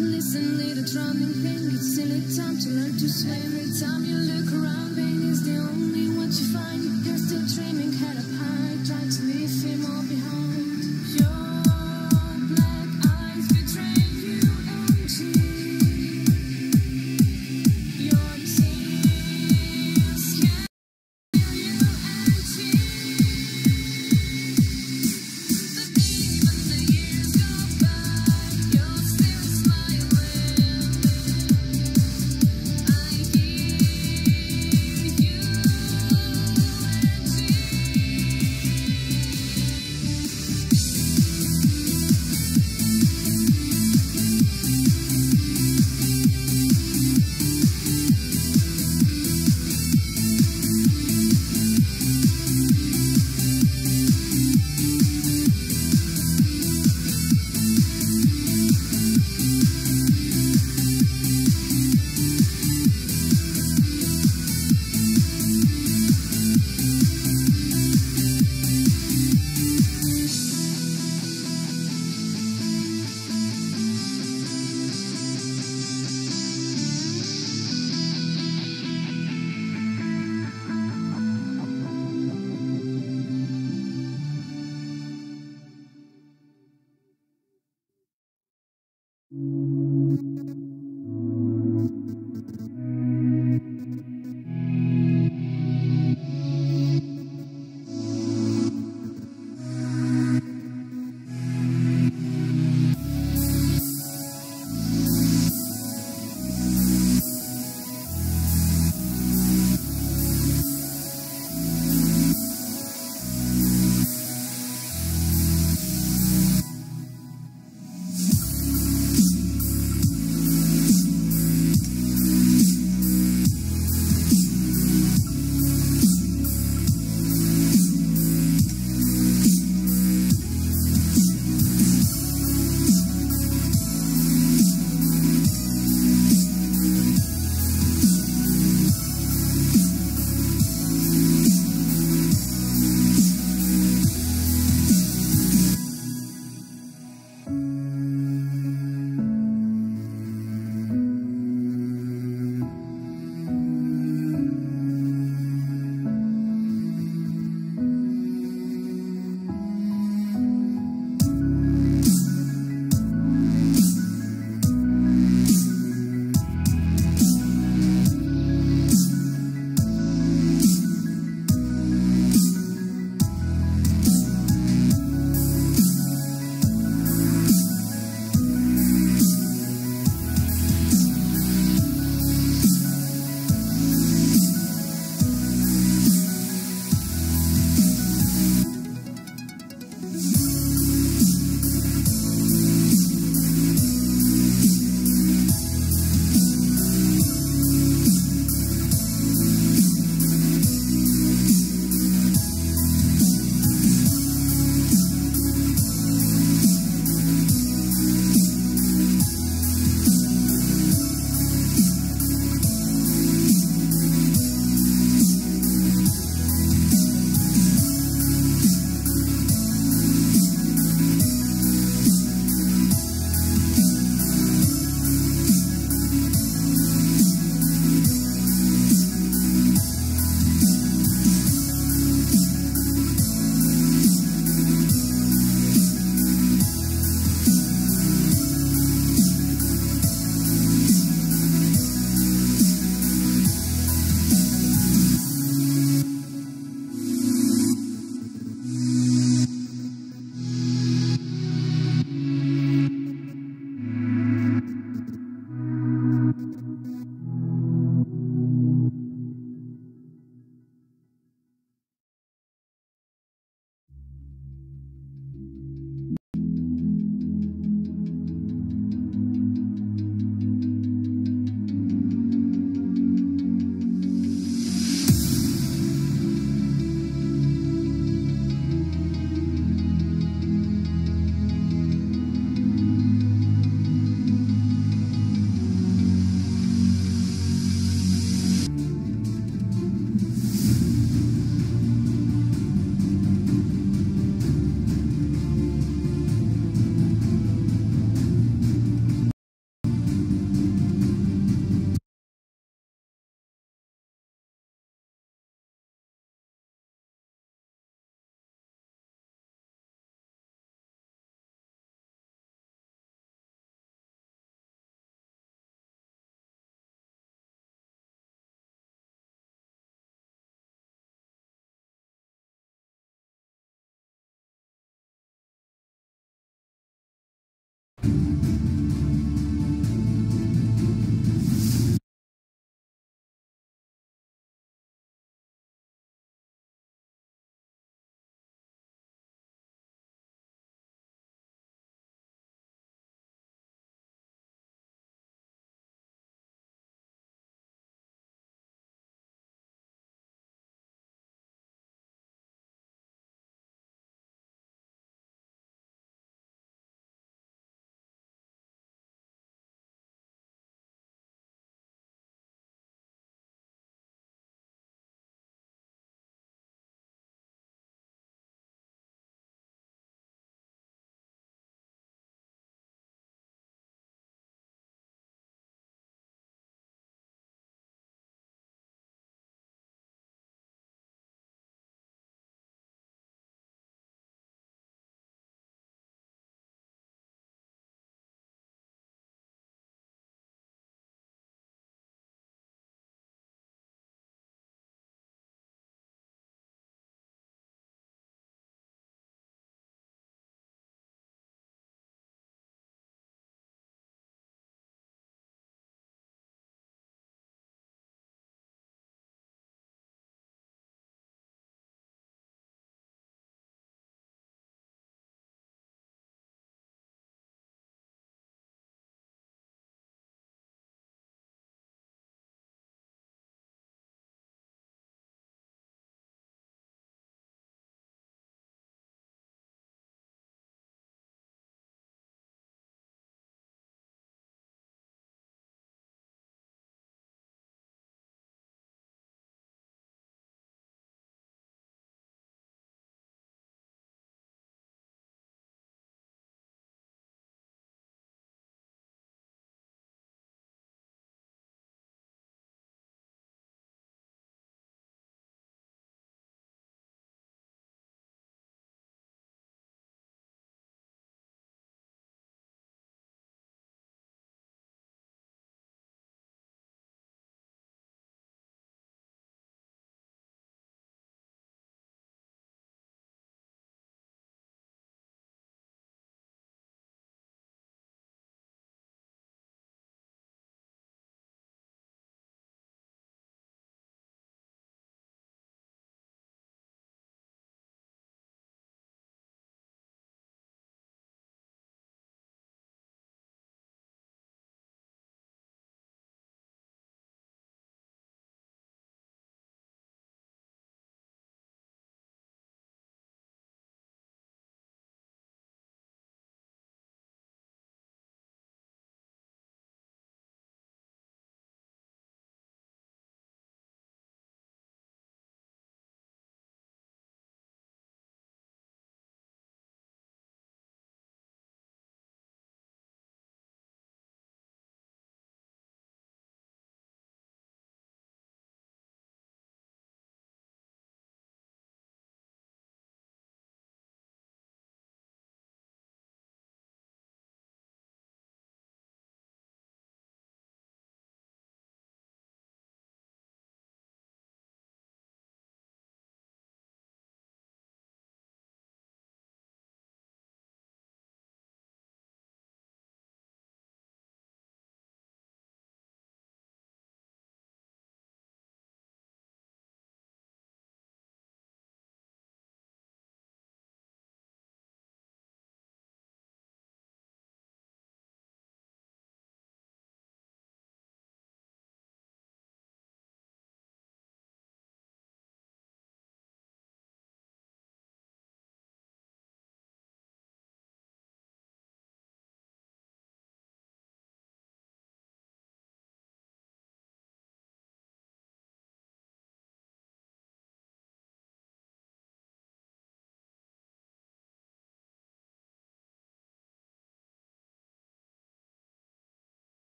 Listen, little drowning thing, it's silly time to learn to swim. Every time you look around, pain is the only one you find. You're still dreaming, head up high, try to leave him all behind. Your black eyes betray you empty. Your tears can feel you empty. But even the years go by, you're still smiling. I give you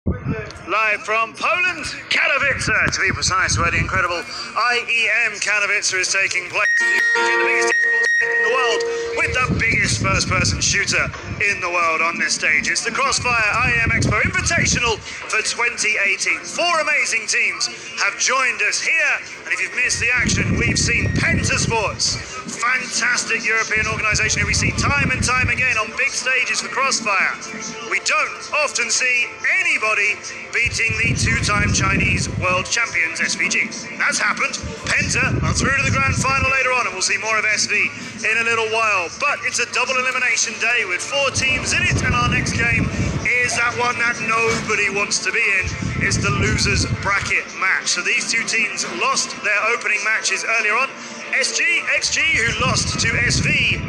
Live from Poland, Katowice, to be precise, where the incredible IEM Katowice is taking place. The biggest in the world, with the biggest first-person shooter in the world on this stage. It's the Crossfire IEM Expo Invitational for 2018. 4 amazing teams have joined us here, and if you've missed the action, we've seen Penta Sports, fantastic European organisation who we see time and time again on big stages for Crossfire. We don't often see anybody beating the 2-time Chinese world champions SVG. That's happened. Penta are through to the grand final later on, and we'll see more of SV in a little while. But it's a double elimination day with 4 teams in it, and our next game is that one that nobody wants to be in. It's the losers bracket match. So these 2 teams lost their opening matches earlier on. XG, who lost to SV,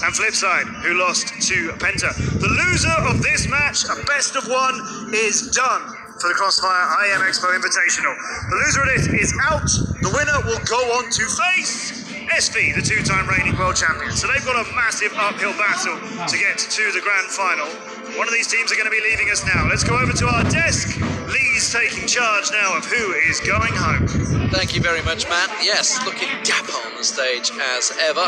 and Flipside, who lost to Penta. The loser of this match, a best of 1, is done for the Crossfire IEM Expo Invitational. The loser of this is out. The winner will go on to face SV, the 2-time reigning world champion. So they've got a massive uphill battle to get to the grand final. One of these teams are going to be leaving us now. Let's go over to our desk. Lee's taking charge now of who is going home. Thank you very much, Matt. Yes, looking dapper on the stage as ever.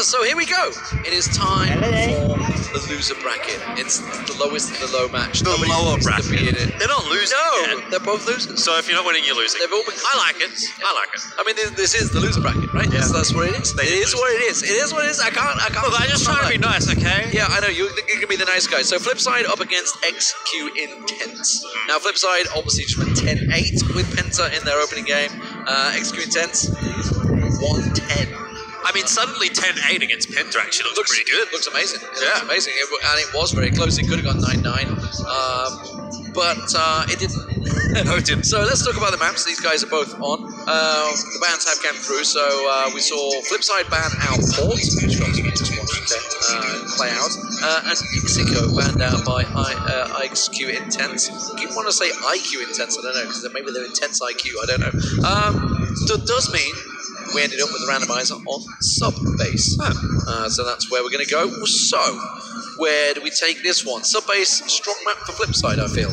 So here we go. It is time for the loser bracket. It's the lowest of the low match. The lower bracket. They're not losing. No, they're both losers. So if you're not winning, you're losing. They've all been, I like it. I like it. I mean, this is the loser bracket, right? Yeah. That's what it is. It is what it is. It is what it is. I can't. Look, I just try to be nice, okay? Yeah, I know. You can be the nice guy. So Flipside up against XQ Intense. Now Flipside obviously just went 10-8 with Penta in their opening game. XQ Intense 1-10. I mean, suddenly 10-8 against Penta actually looks pretty good. Looks amazing. It looks amazing. And it was very close. It could have gone 9-9. But it didn't. No, it didn't. So let's talk about the maps. These guys are both on. The bans have come through. So we saw Flipside ban out Port, which obviously we just watched play out. And Mexico banned out by IXQ Intense. I keep wanting to say IQ Intense. I don't know, because maybe they're Intense IQ. I don't know. That does mean we ended up with a randomizer on sub-base. So that's where we're going to go. So, where do we take this one? Sub-base, strong map for Flipside, I feel.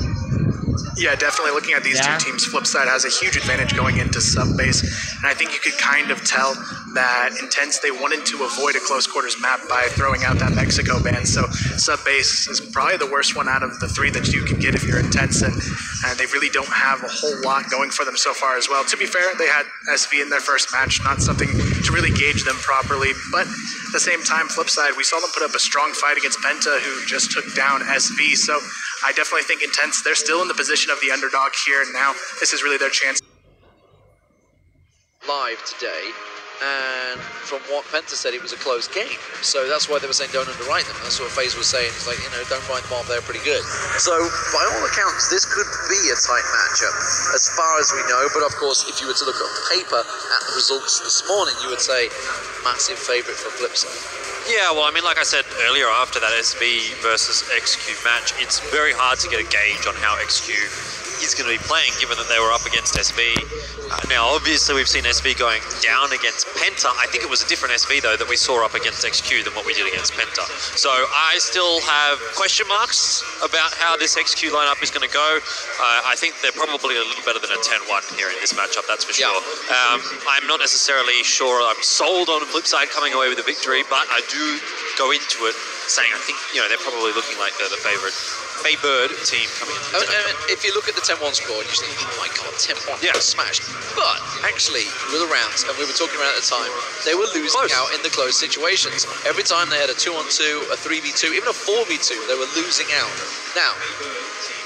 Yeah, definitely looking at these 2 teams, Flipside has a huge advantage going into sub-base, and I think you could kind of tell that Intense, they wanted to avoid a close quarters map by throwing out that Mexico ban, so sub-base is probably the worst one out of the 3 that you can get if you're Intense, and they really don't have a whole lot going for them so far as well. To be fair, they had SV in their first match, not something to really gauge them properly, but at the same time, Flipside, we saw them put up a strong fight against Penta, who just took down SV, so I definitely think Intense, they're still in the position of the underdog here, and now this is really their chance. Live today, and from what Penta said, it was a close game. So that's why they were saying don't underwrite them. That's what FaZe was saying. It's like, don't write them off, they're pretty good. So by all accounts, this could be a tight matchup, as far as we know. But of course, if you were to look on paper at the results this morning, you would say massive favourite for Flipside. Yeah, well, I mean, like I said earlier, after that SV versus XQ match, it's very hard to get a gauge on how XQ is going to be playing, given that they were up against SV. Now, obviously, we've seen SV going down against Penta. I think it was a different SV, though, that we saw up against XQ than what we did against Penta. So I still have question marks about how this XQ lineup is going to go. I think they're probably a little better than a 10-1 here in this matchup, that's for sure. I'm not necessarily sure I'm sold on Flipside coming away with a victory, but I do go into it saying I think, they're probably looking like they're the favored team coming in. If you look at the 10-1 score, you think, oh my god, 10-1, yeah, smashed. But actually, with the rounds, and we were talking about at the time, they were losing out in the close situations. Every time they had a 2-on-2, a 3v2, even a 4v2, they were losing out. Now,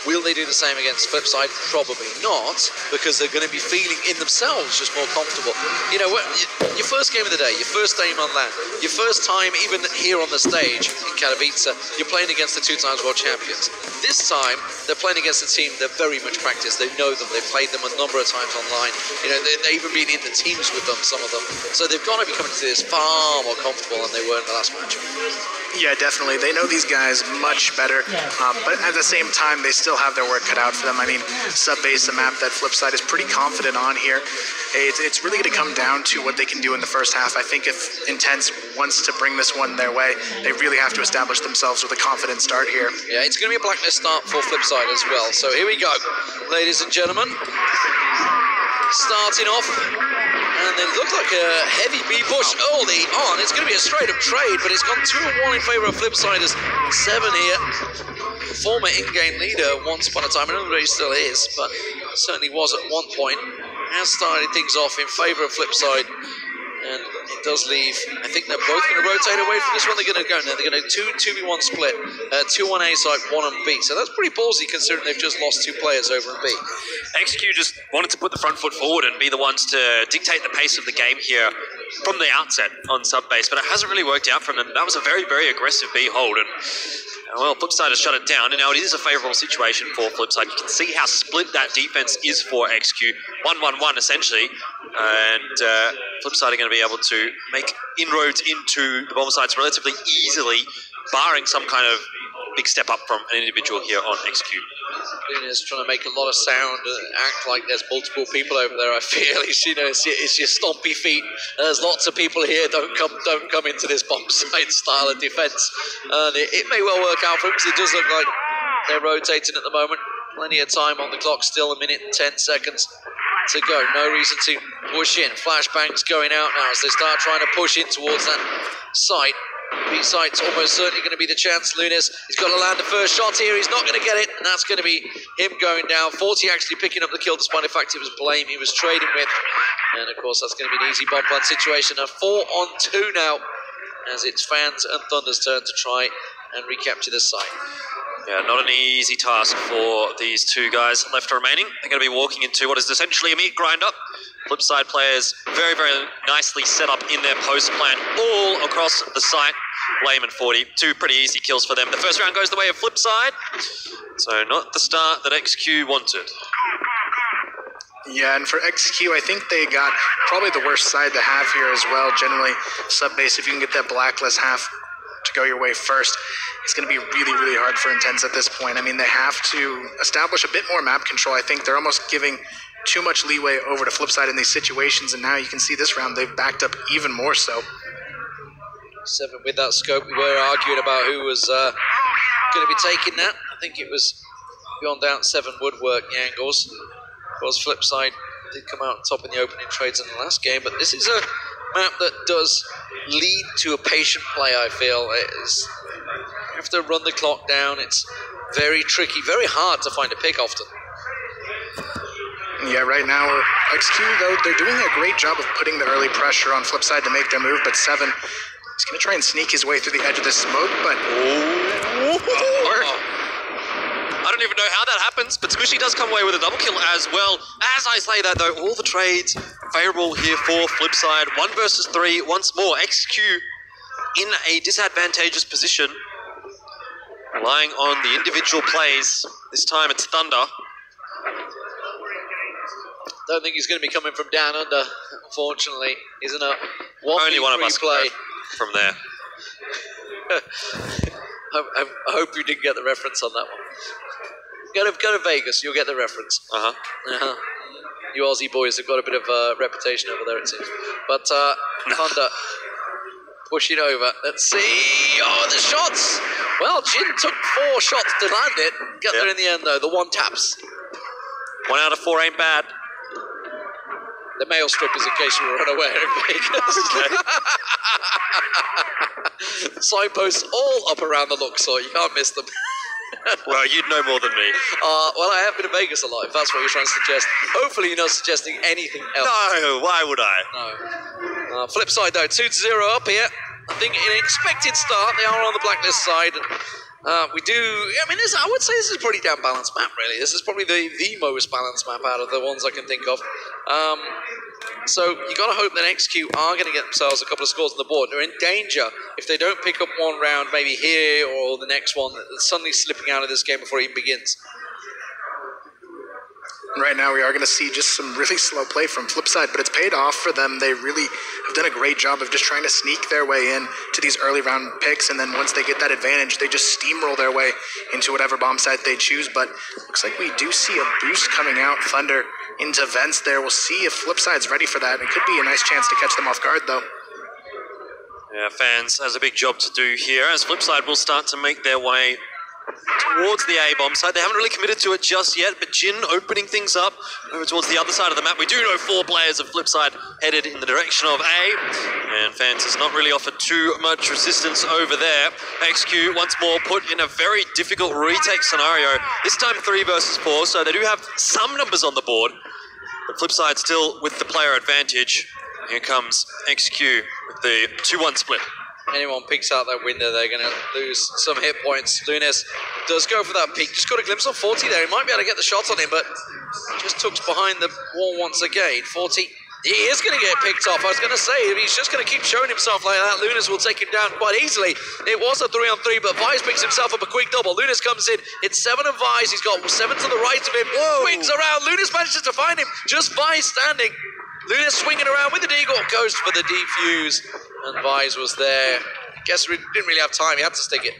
will they do the same against Flipside? Probably not, because they're going to be feeling in themselves just more comfortable. Your first game of the day, your first game on land, your first time even here on the stage in Katowice, you're playing against the 2 times world champions. This time, they're playing against a team they're very much practiced. They know them. They've played them a number of times online. They've even been in the teams with them, some of them. So they've got to be coming to this far more comfortable than they were in the last match. Yeah, definitely. They know these guys much better, but at the same time, they still have their work cut out for them. I mean, sub-base, a map that Flipside is pretty confident on here. It's really going to come down to what they can do in the first half. I think if Intense wants to bring this one their way, they really have to establish themselves with a confident start here. Yeah, it's going to be a blacklist start for Flipside as well. So here we go, ladies and gentlemen. Starting off, and it looked like a heavy B push early on. It's going to be a straight-up trade, but it's gone 2-1 in favour of Flipsiders. 7 here. Former in-game leader once upon a time. I don't know where he still is, but certainly was at one point. Has started things off in favour of Flipside. And it does leave. I think they're both going to rotate away from this one. They're going to go now. They're going to 2-2v1 split. 2 on A side, 1 on B. So that's pretty ballsy considering they've just lost 2 players over on B. XQ just wanted to put the front foot forward and be the ones to dictate the pace of the game here from the outset on sub base, but it hasn't really worked out for them. That was a very, very aggressive B hold, and well, Flipside has shut it down, and now it is a favourable situation for Flipside. You can see how split that defense is for XQ. 1-1-1 essentially, and Flipside are going to be able to make inroads into the bomb sites relatively easily, barring some kind of big step up from an individual here on XQ. Luna's trying to make a lot of sound and act like there's multiple people over there. I feel it's, you know, it's your stompy feet. There's lots of people here. Don't come into this bomb site style of defense. And it may well work out for him because it does look like they're rotating at the moment. Plenty of time on the clock still, 1 minute and 10 seconds to go. No reason to push in. Flashbangs going out now as they start trying to push in towards that site. B-site's almost certainly going to be the chance. Lunas, he's got to land the first shot here. He's not going to get it, and that's going to be him going down. 40 actually picking up the kill, despite the fact it was Blame he was trading with. And, of course, that's going to be an easy bomb plant situation. A 4-on-2 now, as it's Fans and Thunder's turn to try and recapture the site. Yeah, not an easy task for these 2 guys left remaining. They're going to be walking into what is essentially a meat grind-up. Flipside players very, very nicely set up in their post plan all across the site. Blame and 40, 2 pretty easy kills for them. The first round goes the way of Flipside, so not the start that XQ wanted. Yeah, and for XQ, I think they got probably the worst side to have here as well. Generally, sub-base, if you can get that blacklist half to go your way first, it's going to be really, really hard for Intense at this point. I mean, they have to establish a bit more map control. I think they're almost giving too much leeway over to Flipside in these situations, and now you can see this round they've backed up even more so. 7 with that scope. We were arguing about who was going to be taking that. I think it was beyond doubt 7 would work the angles. Of course, Flipside did come out top in the opening trades in the last game, but this is a map that does lead to a patient play, I feel. You have to run the clock down. It's very tricky, very hard to find a pick often. Yeah, right now, XQ, though, they're doing a great job of putting the early pressure on Flipside to make their move, but 7 is going to try and sneak his way through the edge of the smoke, but... I don't even know how that happens, but Squishy does come away with a double kill as well. As I say that, though, all the trades favourable here for Flipside. 1 versus 3, once more. XQ in a disadvantageous position, relying on the individual plays. This time it's Thunder. Don't think he's going to be coming from down under, unfortunately. Isn't it? Only one of us play from there. I hope you didn't get the reference on that one. Go to Vegas, you'll get the reference. You Aussie boys have got a bit of a reputation over there, it seems. But Thunder pushing over. Let's see. Oh, the shots. Well, Jin took 4 shots to land it. Got there in the end, though. The 1 taps. 1 out of 4 ain't bad. The male strippers, in case you were unaware, in Vegas. Signposts all up around the Luxor. You can't miss them. Well, you'd know more than me. Well, I have been to Vegas a lot, if that's what you're trying to suggest. Hopefully you're not suggesting anything else. No, why would I? No. Flip side, though, 2-0 up here. I think an expected start. They are on the blacklist side. We do, I mean, I would say this is a pretty damn balanced map, really. This is probably the most balanced map out of the ones I can think of. So you got to hope that XQ are going to get themselves a couple of scores on the board. They're in danger if they don't pick up 1 round, maybe here or the next one, suddenly slipping out of this game before it even begins. Right now we are going to see just some really slow play from Flipside, but it's paid off for them. They really have done a great job of just trying to sneak their way in to these early round picks, and then once they get that advantage, they just steamroll their way into whatever bomb site they choose. But looks like we do see a boost coming out. Thunder into vents there. We'll see if Flipside's ready for that. It could be a nice chance to catch them off guard, though. Yeah, Fans has a big job to do here as Flipside will start to make their way towards the A bomb side. They haven't really committed to it just yet, but Jin opening things up over towards the other side of the map. We do know 4 players of Flipside headed in the direction of A, and Fans has not really offered too much resistance over there. XQ once more put in a very difficult retake scenario, this time 3 versus 4, so they do have some numbers on the board, but Flipside still with the player advantage. Here comes XQ with the 2-1 split. Anyone picks out that window, they're going to lose some hit points. Lunes does go for that peek. Just got a glimpse of 40 there. He might be able to get the shot on him, but just tucks behind the wall once again. 40, he is going to get picked off. I was going to say, if he's just going to keep showing himself like that, Lunes will take him down quite easily. It was a 3-on-3, but Vice picks himself up a quick double. Lunes comes in. It's 7 of Vice. He's got 7 to the right of him. Whoa. Swings around. Lunes manages to find him. Just Vice standing. Lunes swinging around with the deagle, goes for the defuse, and Vise was there. Guess we didn't really have time, he had to stick it.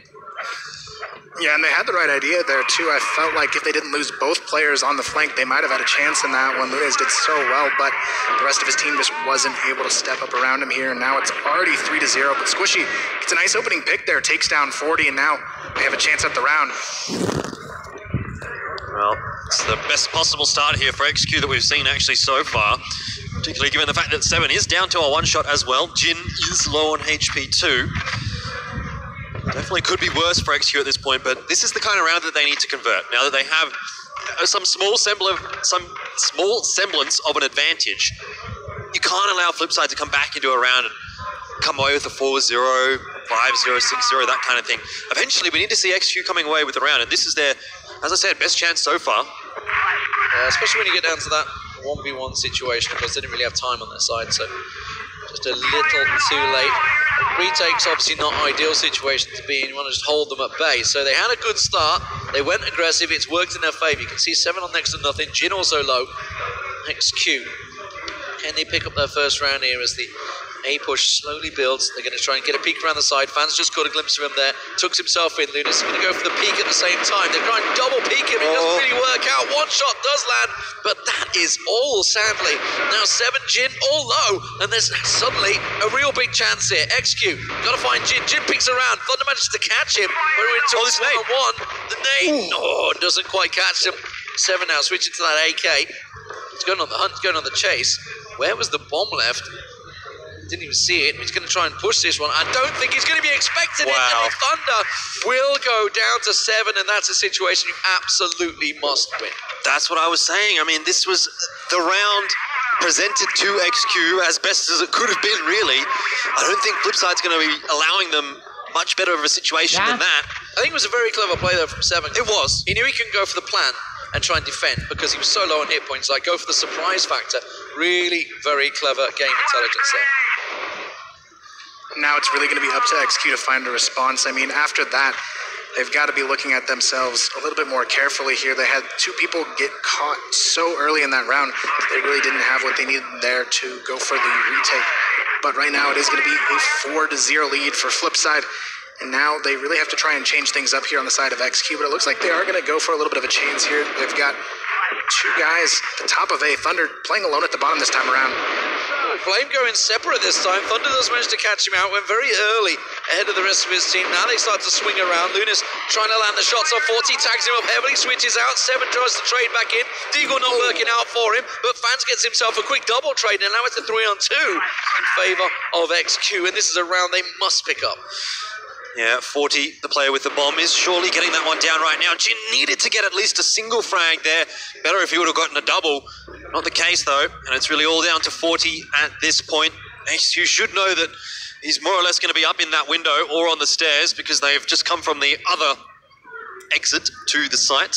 Yeah, and they had the right idea there too. I felt like if they didn't lose both players on the flank, they might have had a chance in that one. Lunes did so well, but the rest of his team just wasn't able to step up around him here, and now it's already 3-0, but Squishy gets a nice opening pick there, takes down 40, and now they have a chance at the round. Well, it's the best possible start here for XQ that we've seen actually so far, particularly given the fact that 7 is down to a 1-shot as well. Jin is low on HP too. Definitely could be worse for XQ at this point, but this is the kind of round that they need to convert. Now that they have some small semblance of an advantage, you can't allow Flipside to come back into a round and come away with a 4-0, 5-0, 6-0, that kind of thing. Eventually, we need to see XQ coming away with the round, and this is their, as I said, best chance so far. Especially when you get down to that 1v1 situation, because they didn't really have time on their side, so just a little too late. Retake's obviously not ideal situation to be in. You want to just hold them at bay. So they had a good start. They went aggressive. It's worked in their favor. You can see 7 on next to nothing. Jin also low. XQ. Can they pick up their first round here as the A push slowly builds? They're going to try and get a peek around the side. Fans just caught a glimpse of him there. Tucks himself in. Lunas is going to go for the peek at the same time. They're trying to double peek him. It doesn't really work out. 1 shot does land, but that is all, sadly. Now 7 Jin all low, and there's suddenly a real big chance here. XQ, got to find Jin. Jin peeks around. Thunder manages to catch him. We're into this 1-on-1. The nade, doesn't quite catch him. 7 now, switching to that AK. He's going on the hunt, going on the chase. Where was the bomb left? Didn't even see it. He's going to try and push this one. I don't think he's going to be expecting it. And Thunder will go down to 7, and that's a situation you absolutely must win. That's what I was saying. I mean, this was the round presented to XQ as best as it could have been, really. I don't think Flipside's going to be allowing them much better of a situation than that. I think it was a very clever play, though, from 7. It was. He knew he couldn't go for the plan and try and defend because he was so low on hit points. Like, go for the surprise factor. Really very clever game intelligence there. Now it's really going to be up to XQ to find a response. I mean, after that, they've got to be looking at themselves a little bit more carefully here. They had 2 people get caught so early in that round that they really didn't have what they needed there to go for the retake. But right now it is going to be a 4-0 lead for Flipside. And now they really have to try and change things up here on the side of XQ, but it looks like they are going to go for a little bit of a chance here. They've got 2 guys at the top of A. Thunder playing alone at the bottom this time around. Flame going separate this time. Thunder does manage to catch him out. Went very early ahead of the rest of his team. Now they start to swing around. Lunas trying to land the shots on 40. Tags him up heavily. Switches out. 7 tries to trade back in. Deagle not working out for him. But Fans gets himself a quick double trade. And now it's a 3-on-2 in favor of XQ. And this is a round they must pick up. Yeah, 40, the player with the bomb, is surely getting that one down right now. Jin needed to get at least a single frag there. Better if he would have gotten a double. Not the case, though, and it's really all down to 40 at this point. XQ should know that he's more or less going to be up in that window or on the stairs because they've just come from the other exit to the site.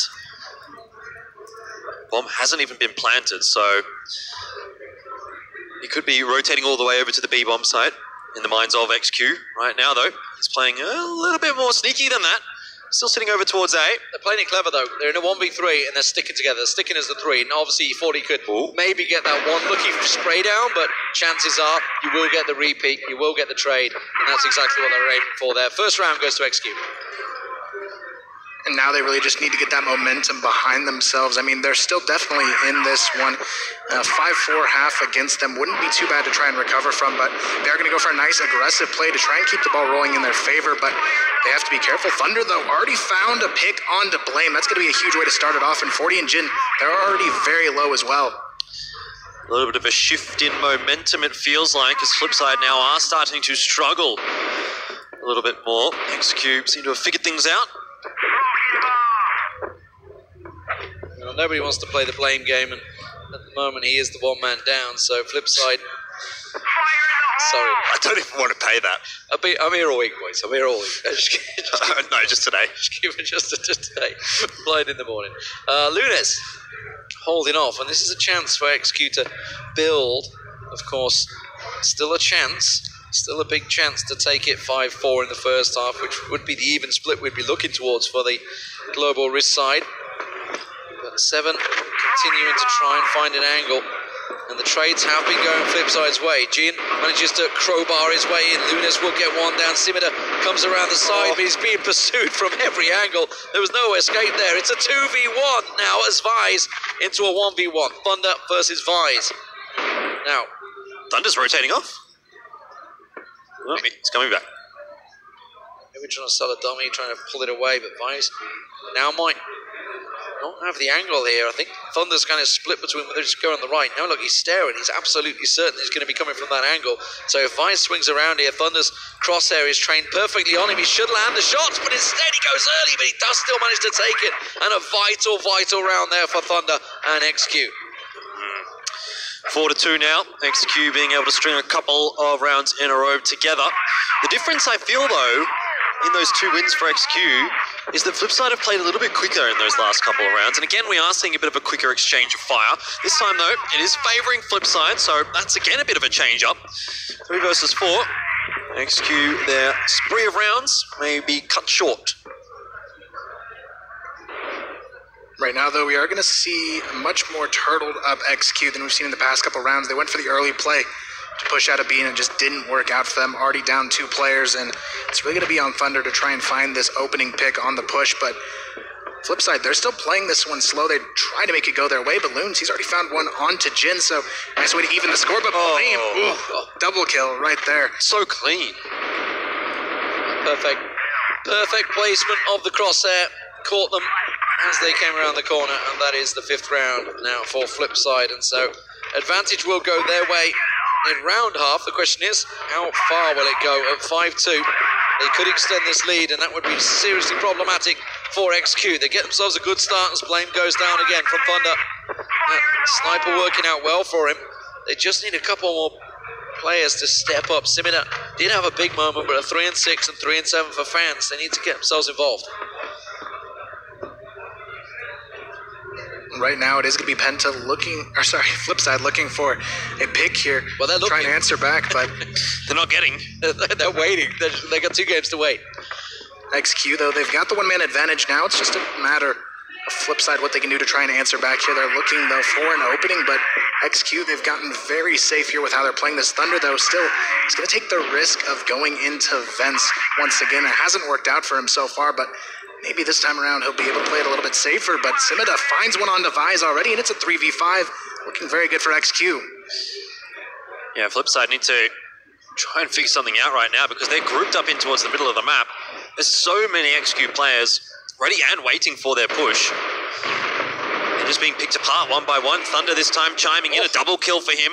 Bomb hasn't even been planted, so he could be rotating all the way over to the B bomb site in the minds of XQ right now, though. He's playing a little bit more sneaky than that. still sitting over towards A. They're playing it clever, though. They're in a 1v3, and they're sticking together. They're sticking as the 3, and obviously you thought he could maybe get that one looking spray down, but chances are you will get the repeat, you will get the trade, and that's exactly what they're aiming for there. First round goes to Execute. And now they really just need to get that momentum behind themselves. I mean, they're still definitely in this one. 5-4 half against them wouldn't be too bad to try and recover from, but they're going to go for a nice aggressive play to try and keep the ball rolling in their favor, but they have to be careful. Thunder, though, already found a pick onto Blame. That's going to be a huge way to start it off, and 40 and Jin, they're already very low as well. A little bit of a shift in momentum, it feels like, as Flipside now are starting to struggle a little bit more. Execute seem to have figured things out. Well, nobody wants to play the Blame game, and at the moment he is the one-man down, so Flipside... Sorry. I don't even want to pay that. I'm here all week, boys. I'm here all week. No, just today. Just today. Blind in the morning. Lunes holding off, and this is a chance for XQ to build. Of course, still a chance. Still a big chance to take it 5-4 in the first half, which would be the even split we'd be looking towards for the Global Risk side. But 7 continuing to try and find an angle. And the trades have been going Flipside's way. Jin manages to crowbar his way in. Lunes will get one down. Simida comes around the side, but he's being pursued from every angle. There was no escape there. It's a 2v1 now as Vise into a 1v1. Thunder versus Vise. Now, Thunder's rotating off. Oh, it's coming back. Maybe trying to sell a dummy, trying to pull it away, but Vise now might not have the angle here. I think Thunder's kind of split between whether to go on the right. Now look, he's staring. He's absolutely certain he's going to be coming from that angle. So if Vise swings around here, Thunder's crosshair is trained perfectly on him. He should land the shots, but instead he goes early, but he does still manage to take it. And a vital round there for Thunder and XQ. 4-2 now. XQ being able to string a couple of rounds in a row together. The difference I feel, though, in those 2 wins for XQ is that Flipside have played a little bit quicker in those last couple of rounds. And again, we are seeing a bit of a quicker exchange of fire. This time, though, it is favouring Flipside, so that's again a bit of a change-up. 3 versus 4. XQ, their spree of rounds may be cut short. Right now, though, we are going to see a much more turtled up XQ than we've seen in the past couple rounds. They went for the early play to push out a B, and it just didn't work out for them. Already down 2 players, and it's really going to be on Thunder to try and find this opening pick on the push. But Flipside, they're still playing this one slow. They try to make it go their way, but Loons, he's already found one onto Jin, so nice way to even the score. But double kill right there. So clean. Perfect placement of the crosshair. Caught them as they came around the corner, and that is the 5th round now for Flipside. And so advantage will go their way in round half. The question is, how far will it go? At 5-2, they could extend this lead, and that would be seriously problematic for XQ. They get themselves a good start as Blame goes down again from Thunder. Sniper working out well for him. They just need a couple more players to step up. Simina did have a big moment, but a 3-6 and 3-7 for fans. They need to get themselves involved. Right now, it is going to be Flipside looking for a pick here. Well, they're trying to answer back, but they're not getting. They're waiting. They got 2 games to wait. XQ, though, they've got the one-man advantage now. It's just a matter of Flipside what they can do to try and answer back here. They're looking, though, for an opening, but XQ, they've gotten very safe here with how they're playing this. Thunder, though, still is going to take the risk of going into vents once again. It hasn't worked out for him so far, but maybe this time around he'll be able to play it a little bit safer. But Simida finds one on Devise already, and it's a 3v5. Looking very good for XQ. Yeah, Flipside need to try and figure something out right now because they're grouped up in towards the middle of the map. There's so many XQ players ready and waiting for their push. They're just being picked apart one by one. Thunder this time chiming in, a double kill for him.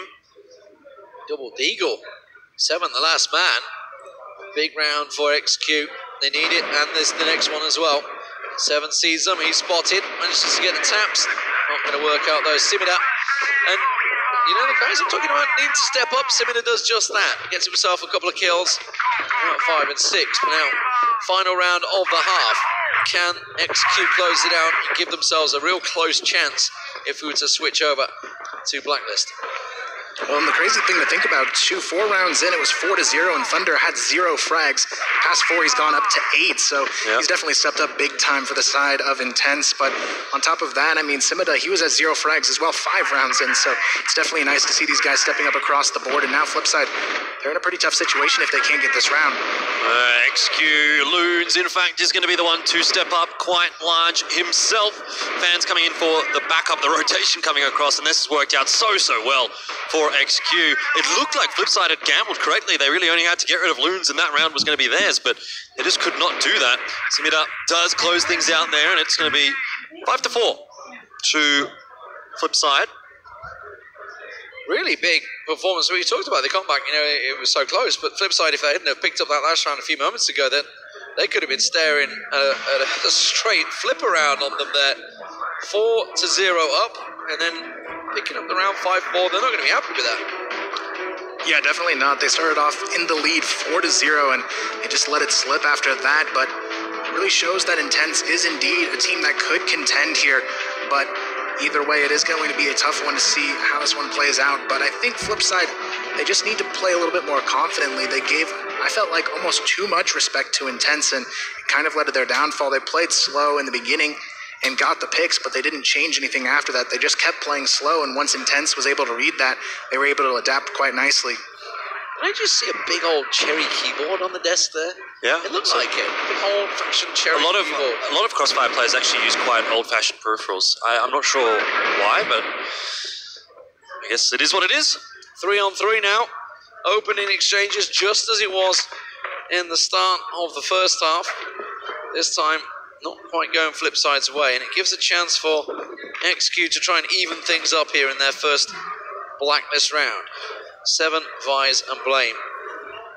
Double deagle. 7, the last man. Big round for XQ. They need it, and there's the next one as well. 7 sees them, he's spotted, manages to get the taps. Not going to work out though. Simida, and you know, the guys I'm talking about need to step up. Simida does just that. Gets himself a couple of kills. Now 5 and 6. But now, final round of the half. Can XQ close it out and give themselves a real close chance if we were to switch over to Blacklist? Well, and the crazy thing to think about, 4 rounds in, it was 4-0, and Thunder had 0 frags. Past 4, he's gone up to 8, so he's definitely stepped up big time for the side of Intense. But on top of that, I mean, Simida, he was at 0 frags as well, 5 rounds in, so it's definitely nice to see these guys stepping up across the board. And now, flip side, they're in a pretty tough situation if they can't get this round. XQ Loons, in fact, is going to be the one to step up quite large himself. Fans coming in for the backup, the rotation coming across, and this has worked out so well for XQ. It looked like Flipside had gambled correctly. They really only had to get rid of Loons, and that round was going to be theirs, but they just could not do that. Simida does close things out there, and it's going to be 5-4 to Flipside. Really big performance. We talked about the comeback, you know, it was so close, but Flipside, if they hadn't have picked up that last round a few moments ago, then they could have been staring at a straight flip around on them there. 4-0 up, and then picking up the round 5-4. They're not going to be happy with that. Yeah, definitely not. They started off in the lead 4-0, and they just let it slip after that, but it really shows that Intense is indeed a team that could contend here, but either way, it is going to be a tough one to see how this one plays out. But I think Flipside, they just need to play a little bit more confidently. They gave, I felt like, almost too much respect to Intense, and it kind of led to their downfall. They played slow in the beginning and got the picks, but they didn't change anything after that. They just kept playing slow, and once Intense was able to read that, they were able to adapt quite nicely. Did I just see a big old cherry keyboard on the desk there? Yeah. It looks like it. Big old-fashioned cherry keyboard. A lot of Crossfire players actually use quite old-fashioned peripherals. I'm not sure why, but I guess it is what it is. 3-on-3 now. Opening exchanges just as it was in the start of the first half. This time, not quite going Flipside's way, and it gives a chance for XQ to try and even things up here in their first Blacklist round. 7, Vise, and Blame.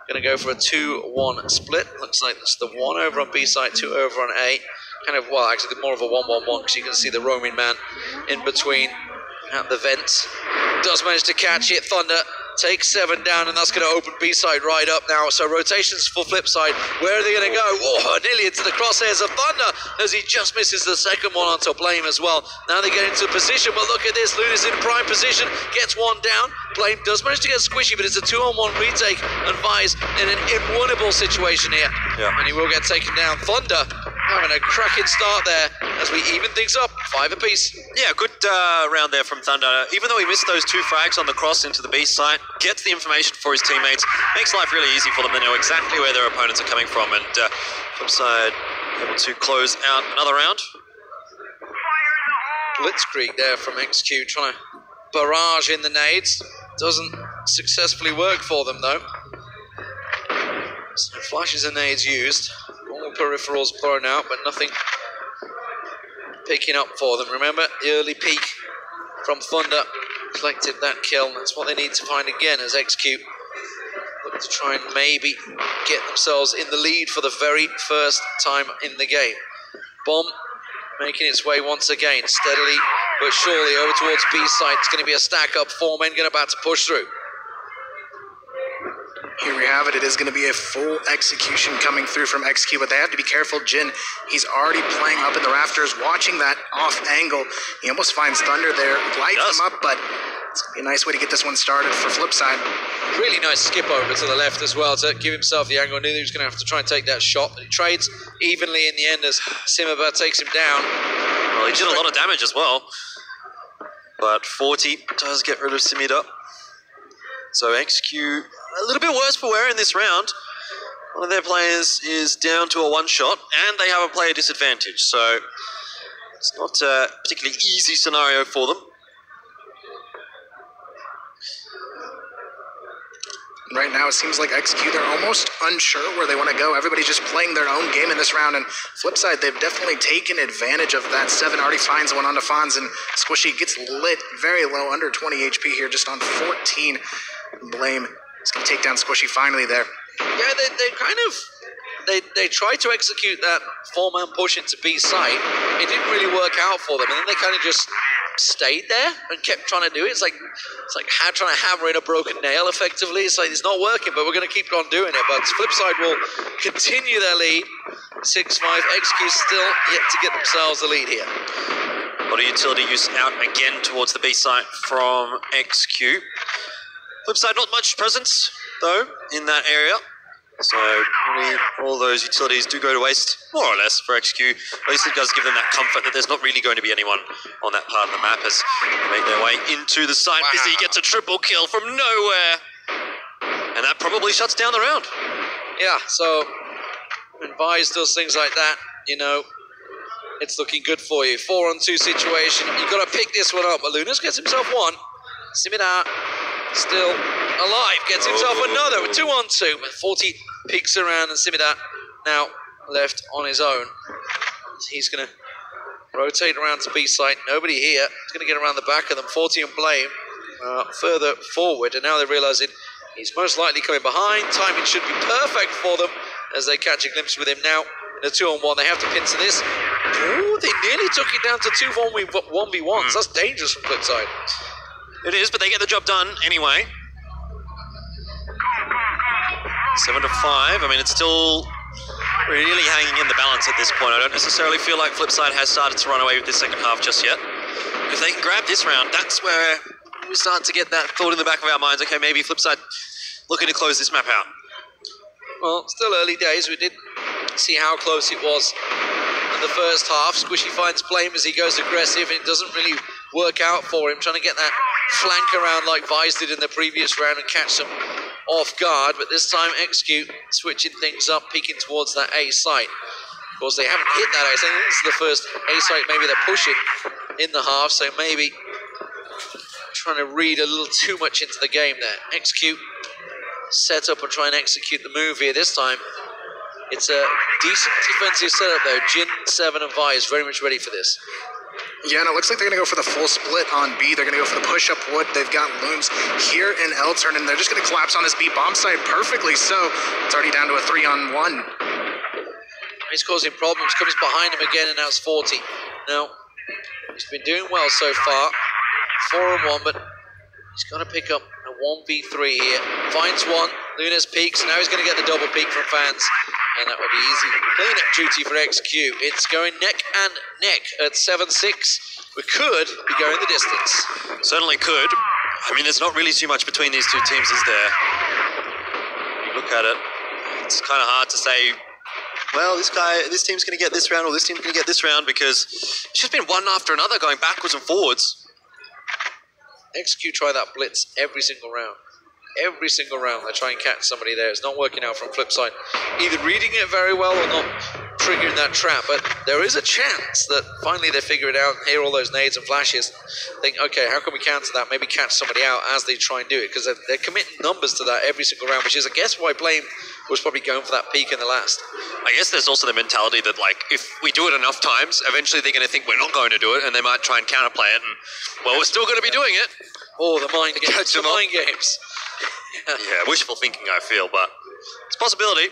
Going to go for a 2-1 split. Looks like it's the 1 over on B side, 2 over on A. Kind of, well, actually more of a 1-1-1, because you can see the roaming man in between at the vents. Does manage to catch it. Thunder takes 7 down, and that's going to open B-side right up now. So rotations for Flipside. Where are they going to go? Oh, nearly into the crosshairs of Thunder, as he just misses the second one onto Blame as well. Now they get into position, but look at this. Luna's in prime position, gets 1 down. Blame does manage to get squishy, but it's a 2-on-1 retake, and Vise in an imwinnable situation here. Yeah. And he will get taken down. Thunder having a cracking start there as we even things up, 5 apiece. Yeah, good round there from Thunder. Even though he missed those 2 frags on the cross into the B site, gets the information for his teammates, makes life really easy for them. They know exactly where their opponents are coming from, and Flipside able to close out another round. Blitzkrieg there from XQ, trying to barrage in the nades. Doesn't successfully work for them though. So flashes and nades used. All peripherals thrown out, but nothing picking up for them. Remember, the early peak from Thunder collected that kill, and that's what they need to find again as XQ look to try and maybe get themselves in the lead for the very first time in the game. Bomb making its way once again, steadily but surely over towards B side. It's going to be a stack up, 4 men going about to push through. Here we have it. It is going to be a full execution coming through from XQ, but they have to be careful. Jin, he's already playing up in the rafters, watching that off angle. He almost finds Thunder there, lights him up, but it's going to be a nice way to get this one started for Flipside. Really nice skip over to the left as well to give himself the angle. Knew he was going to have to try and take that shot, but he trades evenly in the end as Simaba takes him down. Well, he did a lot of damage as well, but 40 does get rid of Simida. So XQ a little bit worse for wear in this round. One of their players is down to a 1-shot, and they have a player disadvantage, so it's not a particularly easy scenario for them. Right now, it seems like XQ, they're almost unsure where they want to go. Everybody's just playing their own game in this round, and Flipside, they've definitely taken advantage of that. 7 already finds one onto Fonz, and Squishy gets lit very low, under 20 HP here, just on 14. Blame is going to take down Squishy finally there. Yeah, they kind of, they tried to execute that 4-man push into B site. It didn't really work out for them, and then they kind of just stayed there and kept trying to do it. It's like trying to hammer in a broken nail effectively. It's like it's not working, but we're going to keep on doing it. But Flipside will continue their lead. 6-5. XQ still yet to get themselves the lead here. A lot of utility use out again towards the B site from XQ. Flipside, not much presence, though, in that area. So really, all those utilities do go to waste, more or less, for XQ. At least it does give them that comfort that there's not really going to be anyone on that part of the map as they make their way into the site. Wow. Busy gets a triple kill from nowhere. And that probably shuts down the round. Yeah, so when Vise does things like that, you know, it's looking good for you. 4-on-2 situation. You've got to pick this one up. Lunas gets himself one. Simida still alive. Gets himself another. 2-on-2. But 40 peeks around and Simida now left on his own. He's going to rotate around to B site. Nobody here. He's going to get around the back of them. 40 and Blame further forward. And now they're realizing he's most likely coming behind. Timing should be perfect for them as they catch a glimpse with him now. In a 2-on-1, they have to pincer this. Ooh, they nearly took it down to 2 1v1s. That's dangerous from Flipside. It is, but they get the job done anyway. 7-5. I mean, it's still really hanging in the balance at this point. I don't necessarily feel like Flipside has started to run away with this second half just yet. If they can grab this round, that's where we start to get that thought in the back of our minds. Okay, maybe Flipside looking to close this map out. Well, still early days. We did see how close it was in the first half. Squishy finds Blame as he goes aggressive, and it doesn't really work out for him, trying to get that flank around like Vise did in the previous round and catch them off guard. But this time XQ switching things up, peeking towards that A site. Of course, they haven't hit that A site. I think this is the first A site maybe they're pushing in the half, so maybe trying to read a little too much into the game there. XQ set up and try and execute the move here. This time it's a decent defensive setup though. Jin, Seven and Vise very much ready for this. Yeah, and it looks like they're going to go for the full split on B. They're going to go for the push-up wood. They've got Looms here in L-turn, and they're just going to collapse on this B bomb site perfectly. So it's already down to a 3-on-1. He's causing problems. Comes behind him again, and now it's 40. Now, he's been doing well so far. 4-on-1, but he's got to pick up a 1v3 here. Finds one. Lunas peeks. Now he's going to get the double peek from fans. And that will be easy clean-up duty for XQ. It's going neck and neck at 7-6. We could be going the distance. Certainly could. I mean, there's not really too much between these two teams, is there? Look at it. It's kind of hard to say, well, this team's going to get this round or this team's going to get this round, because it's just been one after another going backwards and forwards. XQ try that blitz every single round. Every single round they try and catch somebody there. It's not working out from Flipside. Either reading it very well or not triggering that trap. But there is a chance that finally they figure it out and hear all those nades and flashes. Think, okay, how can we counter that? Maybe catch somebody out as they try and do it. Because they're committing numbers to that every single round, which is, I guess, why Blame was probably going for that peak in the last. I guess there's also the mentality that, like, if we do it enough times, eventually they're going to think we're not going to do it, and they might try and counterplay it. And, well, we're still going to be doing it. Oh, the mind games. The mind games. Yeah, wishful thinking, I feel, but it's a possibility.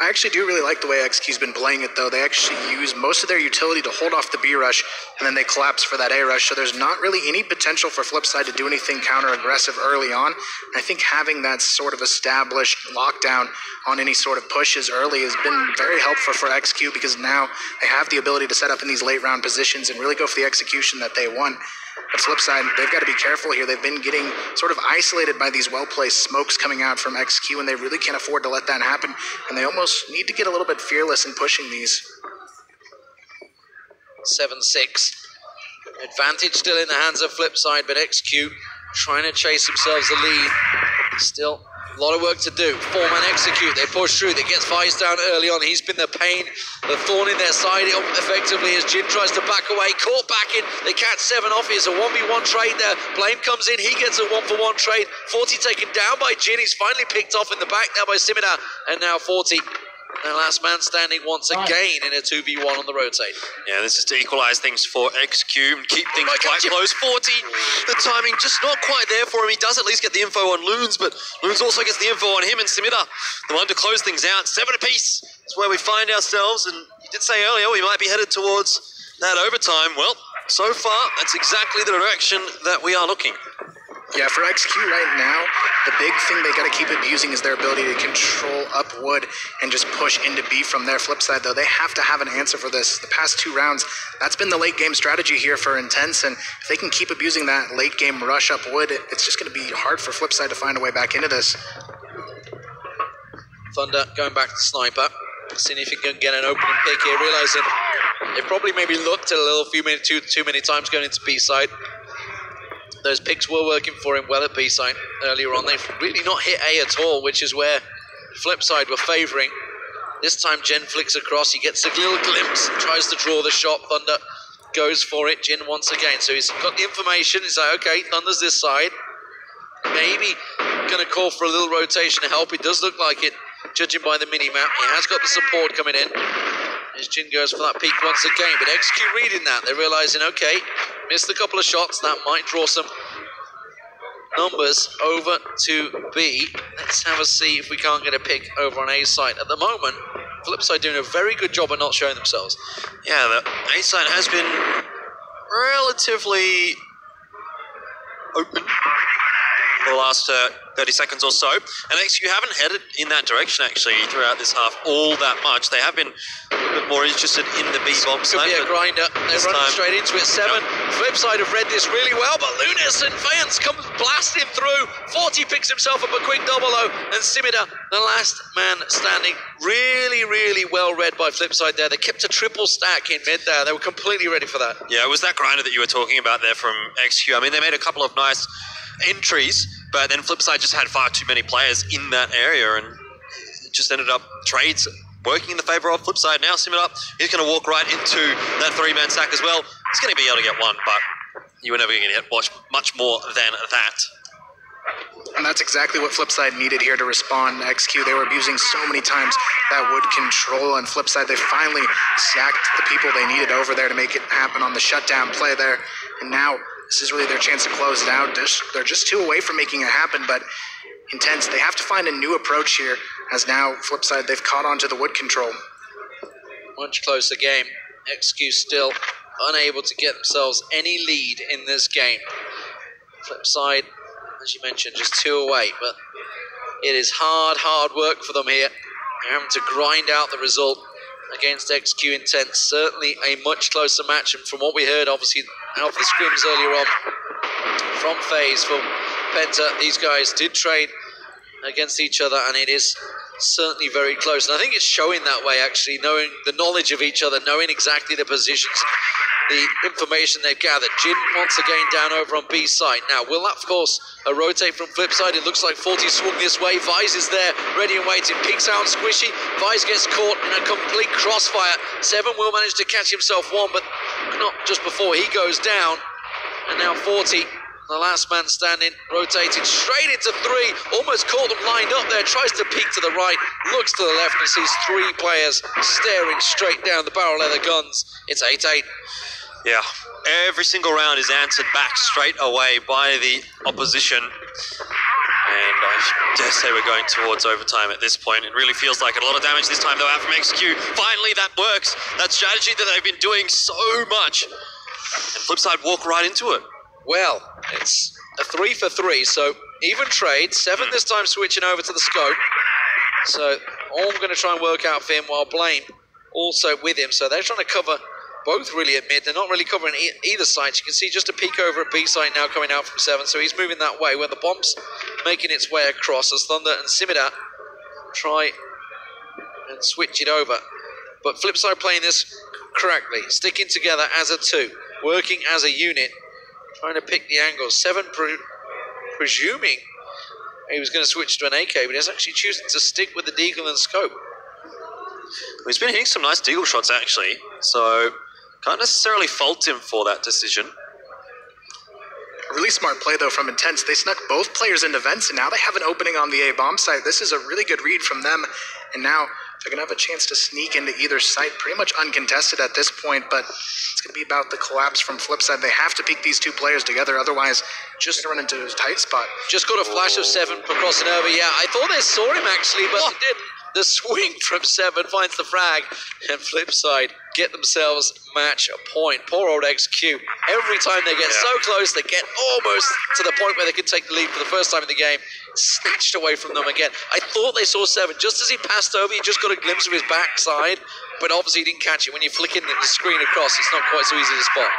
I actually do really like the way XQ's been playing it, though. They actually use most of their utility to hold off the B rush, and then they collapse for that A rush, so there's not really any potential for Flipside to do anything counter-aggressive early on. I think having that sort of established lockdown on any sort of pushes early has been very helpful for XQ, because now they have the ability to set up in these late-round positions and really go for the execution that they want. But Flipside, they've got to be careful here. They've been getting sort of isolated by these well-placed smokes coming out from XQ, and they really can't afford to let that happen. And they almost need to get a little bit fearless in pushing these. 7-6. Advantage still in the hands of Flipside, but XQ trying to chase themselves the lead. Still a lot of work to do. 4-man execute. They push through. They get Vise down early on. He's been the pain, the thorn in their side effectively as Jin tries to back away. Caught back in. They catch 7 off. Here's a 1v1 trade there. Blame comes in. He gets a 1-for-1 trade. 40 taken down by Jin. He's finally picked off in the back now by Simida. And now 40. And last man standing once again in a 2v1 on the rotate. Yeah, this is to equalize things for XQ and keep things quite close. 40, the timing just not quite there for him. He does at least get the info on Loons, but Loons also gets the info on him and Simida, the one to close things out. 7 apiece is where we find ourselves, and you did say earlier we might be headed towards that overtime. Well, so far, that's exactly the direction that we are looking. Yeah, for XQ right now, the big thing they got to keep abusing is their ability to control up wood and just push into B from their flip side, though. They have to have an answer for this. The past 2 rounds, that's been the late game strategy here for Intense, and if they can keep abusing that late game rush up wood, it's just going to be hard for Flipside to find a way back into this. Thunder going back to Sniper, seeing if he can get an opening pick here, realizing they probably maybe looked at too many times going into B side. Those picks were working for him well at B side earlier on. They've really not hit A at all, which is where Flipside were favouring. This time Jen flicks across, he gets a little glimpse, tries to draw the shot. Thunder goes for it, Jin once again. So he's got the information, he's like, okay, Thunder's this side. Maybe going to call for a little rotation to help. It does look like it, judging by the mini-map. He has got the support coming in. As Jin goes for that peek once again, but XQ reading that, they're realising, okay, missed a couple of shots, that might draw some numbers over to B. Let's have a see if we can't get a pick over on A side. At the moment, Flipside doing a very good job of not showing themselves. Yeah, the A side has been relatively open for the last 30 seconds or so. And XQ haven't headed in that direction, actually, throughout this half all that much. They have been a bit more interested in the B-bomb side. Could be a grinder. They're running straight into it. 7. Yep. Flipside have read this really well, but Lunas and Fayance comes blasting through. 40 picks himself up a quick double-o, and Simida, the last man standing, really, really well read by Flipside there. They kept a triple stack in mid there. They were completely ready for that. Yeah, it was that grinder that you were talking about there from XQ. I mean, they made a couple of nice entries, but then Flipside just had far too many players in that area, and it just ended up trades working in the favour of Flipside. Now Simida, he's going to walk right into that 3-man stack as well. He's going to be able to get one, but you were never going to hit much more than that. And that's exactly what Flipside needed here to respond to XQ. They were abusing so many times that wood control, and Flipside, they finally stacked the people they needed over there to make it happen on the shutdown play there. And now this is really their chance to close it out. They're just 2 away from making it happen, but Intense, they have to find a new approach here, as now Flipside, they've caught on to the wood control. Much closer game. XQ still unable to get themselves any lead in this game. Flipside, as you mentioned, just 2 away, but it is hard work for them here. They're having to grind out the result against XQ Intense. Certainly a much closer match, and from what we heard, obviously, out of the scrims earlier on from FaZe, from Penta, these guys did trade against each other, and it is certainly very close. And I think it's showing that way, actually, knowing the knowledge of each other, knowing exactly the positions, the information they've gathered. Jin once again down over on B side. Now, will that, of course, rotate from flip side? It looks like 40 swung this way. Vize is there, ready and waiting. Peeks out squishy. Vize gets caught in a complete crossfire. 7 will manage to catch himself one, but not just before he goes down. And now 40, the last man standing, rotated straight into 3. Almost caught them lined up there. Tries to peek to the right, looks to the left, and sees 3 players staring straight down the barrel of their guns. It's 8-8. Yeah, every single round is answered back straight away by the opposition. And I dare say we're going towards overtime at this point. It really feels like a lot of damage this time, though, out from XQ. Finally, that works. That strategy that they've been doing so much. And Flipside walk right into it. Well, it's a 3 for 3, so even trade. 7 this time switching over to the scope. So all I'm going to try and work out for him, while Blaine also with him. So they're trying to cover both really at mid. They're not really covering either side. You can see just a peek over at B side now coming out from 7. So he's moving that way where the bomb's making its way across as Thunder and Simida try and switch it over. But Flipside playing this correctly, sticking together as a 2, working as a unit, trying to pick the angles. 7 presuming he was going to switch to an AK, but he's actually choosing to stick with the deagle and scope. He's been hitting some nice deagle shots, actually, so can't necessarily fault him for that decision. A really smart play, though, from Intense. They snuck both players into vents, and now they have an opening on the A bomb site. This is a really good read from them, and now they're going to have a chance to sneak into either site, pretty much uncontested at this point, but it's going to be about the collapse from Flipside. They have to pick these 2 players together, otherwise just run into a tight spot. Just got a flash of 7 across an over. Yeah, I thought they saw him, actually, but they didn't. The swing from 7 finds the frag, and Flipside get themselves match point. Poor old XQ. Every time they get so close, they get almost to the point where they can take the lead for the first time in the game. Snatched away from them again. I thought they saw 7. Just as he passed over, he just got a glimpse of his backside, but obviously he didn't catch it. When you're flicking the screen across, it's not quite so easy to spot.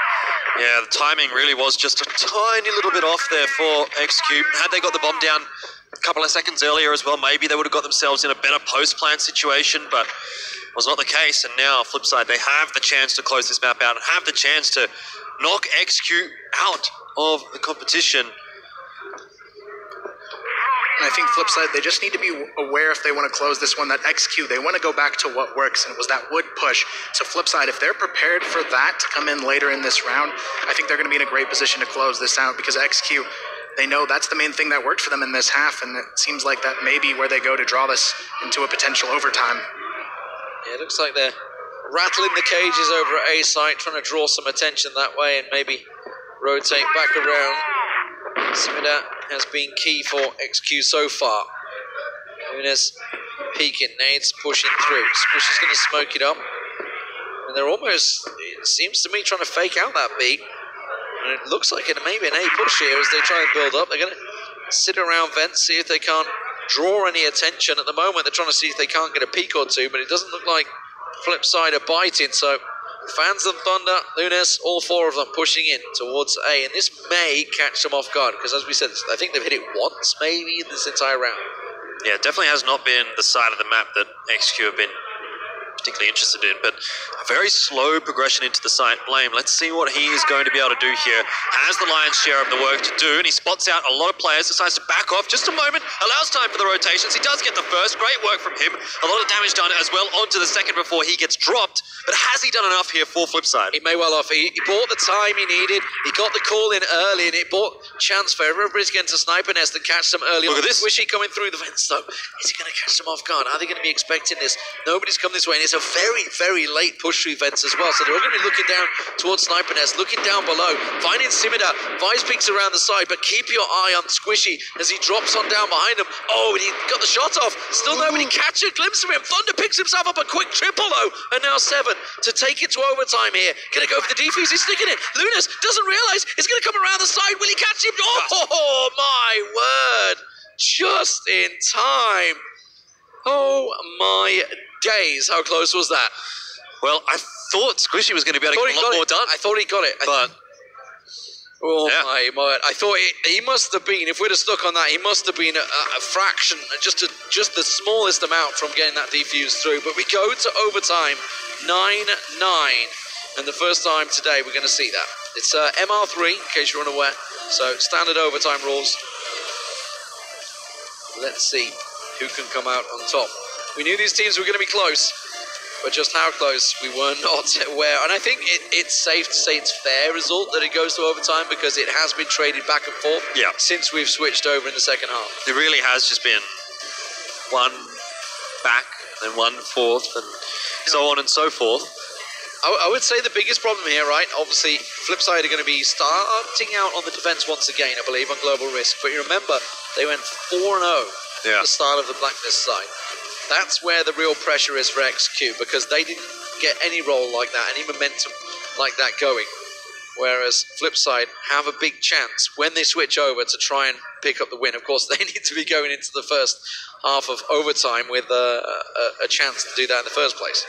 Yeah, the timing really was just a tiny little bit off there for XQ. Had they got the bomb down a couple of seconds earlier as well, maybe they would have got themselves in a better post-plant situation, but it was not the case. And now, Flipside, they have the chance to close this map out and have the chance to knock XQ out of the competition. And I think Flipside, they just need to be aware if they want to close this one, that XQ, they want to go back to what works, and it was that wood push. So Flipside, if they're prepared for that to come in later in this round, I think they're going to be in a great position to close this out, because XQ, they know that's the main thing that worked for them in this half, and it seems like that may be where they go to draw this into a potential overtime. Yeah, it looks like they're rattling the cages over at A site, trying to draw some attention that way and maybe rotate back around. Simida has been key for XQ so far. Nunes peeking, nades pushing through. Squishy's going to smoke it up. And they're almost, it seems to me, trying to fake out that beat. And it looks like it may be an A push here as they try and build up. They're going to sit around vent, see if they can't draw any attention. At the moment, they're trying to see if they can't get a peek or two, but it doesn't look like Flipside are biting. So Fans and Thunder, Nunes, all 4 of them pushing in towards A, and this may catch them off guard, because as we said, I think they've hit it once maybe in this entire round. Yeah, it definitely has not been the side of the map that XQ have been particularly interested in, but a very slow progression into the site. Blame, let's see what he is going to be able to do here. Has the lion's share of the work to do, and he spots out a lot of players, decides to back off just a moment, allows time for the rotations. He does get the first, great work from him. A lot of damage done as well onto the second before he gets dropped, but has he done enough here for Flipside? He may well have. He bought the time he needed. He got the call in early, and it bought chance for everybody's getting to sniper nest and catch them early. Look at this. Squishy coming through the fence though. Is he going to catch them off guard? Are they going to be expecting this? Nobody's come this way, and it's a very, very late push through fence as well. So they're all going to be looking down towards sniper nest, looking down below, finding Simida. Vice peeks around the side, but keep your eye on Squishy as he drops on down behind him. Oh, and he got the shot off. Still nobody catch a glimpse of him. Thunder picks himself up a quick triple though, and now 7 to take it to overtime here. Gonna go for the defuse, he's sticking it. Lunas doesn't realize it's gonna come around the side. Will he catch him? Oh my word, just in time. Oh my days, how close was that? Well, I thought Squishy was going to be able to get a lot more done. I thought he got it. Oh my word! I thought he must have been. If we'd have stuck on that, he must have been a fraction, just the smallest amount from getting that defuse through. But we go to overtime, 9-9, and the first time today we're going to see that. It's MR3, in case you're unaware. So standard overtime rules. Let's see who can come out on top. We knew these teams were going to be close, but just how close we were not aware. And I think it's safe to say it's fair result that it goes to overtime, because it has been traded back and forth since we've switched over in the second half. It really has just been one back, then one forth, and so on and so forth. I would say the biggest problem here, right? Obviously, Flipside are going to be starting out on the defense once again, I believe, on Global Risk. But you remember, they went 4-0 at the start of the Blacklist side. That's where the real pressure is for XQ, because they didn't get any role like that, any momentum like that going. Whereas Flipside have a big chance when they switch over to try and pick up the win. Of course, they need to be going into the first half of overtime with a chance to do that in the first place.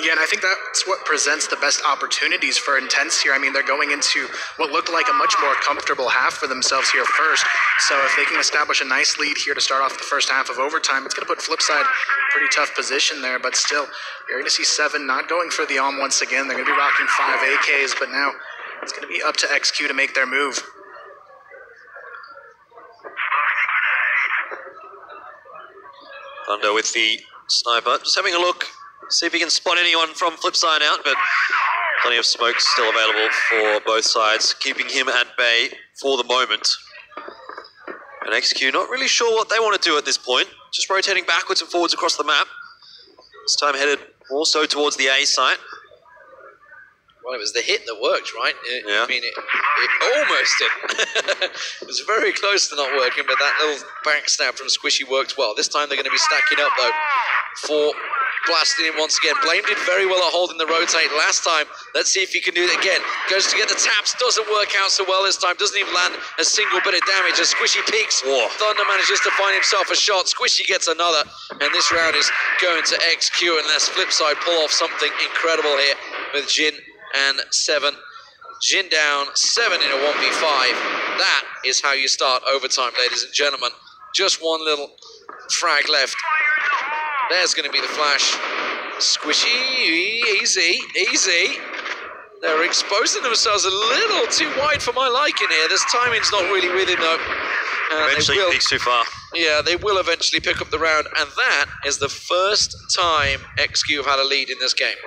Yeah, and I think that's what presents the best opportunities for Intense here. I mean, they're going into what looked like a much more comfortable half for themselves here first. So if they can establish a nice lead here to start off the first half of overtime, it's going to put Flipside in a pretty tough position there. But still, you're going to see 7 not going for the AWM once again. They're going to be rocking 5 AKs, but now it's going to be up to XQ to make their move. Thunder with the sniper, just having a look. See if he can spot anyone from Flipside out, but plenty of smoke still available for both sides, keeping him at bay for the moment. And XQ not really sure what they want to do at this point, just rotating backwards and forwards across the map. This time headed more so towards the A site. Well, it was the hit that worked, right? Yeah. I mean, it almost did. It was very close to not working, but that little backstab from Squishy worked well. This time they're going to be stacking up, though, for blasting him once again. Blame did very well at holding the rotate last time. Let's see if he can do it again. Goes to get the taps, doesn't work out so well this time. Doesn't even land a single bit of damage as Squishy peaks. Whoa. Thunder manages to find himself a shot. Squishy gets another, and this round is going to XQ unless Flipside pull off something incredible here with Jin and 7. Jin down 7 in a 1v5. That is how you start overtime, ladies and gentlemen. Just one little frag left. There's going to be the flash. Squishy, easy. They're exposing themselves a little too wide for my liking here. This timing's not really with him, though. Eventually he peaks too far. Yeah, they will eventually pick up the round, and that is the first time XQ have had a lead in this game.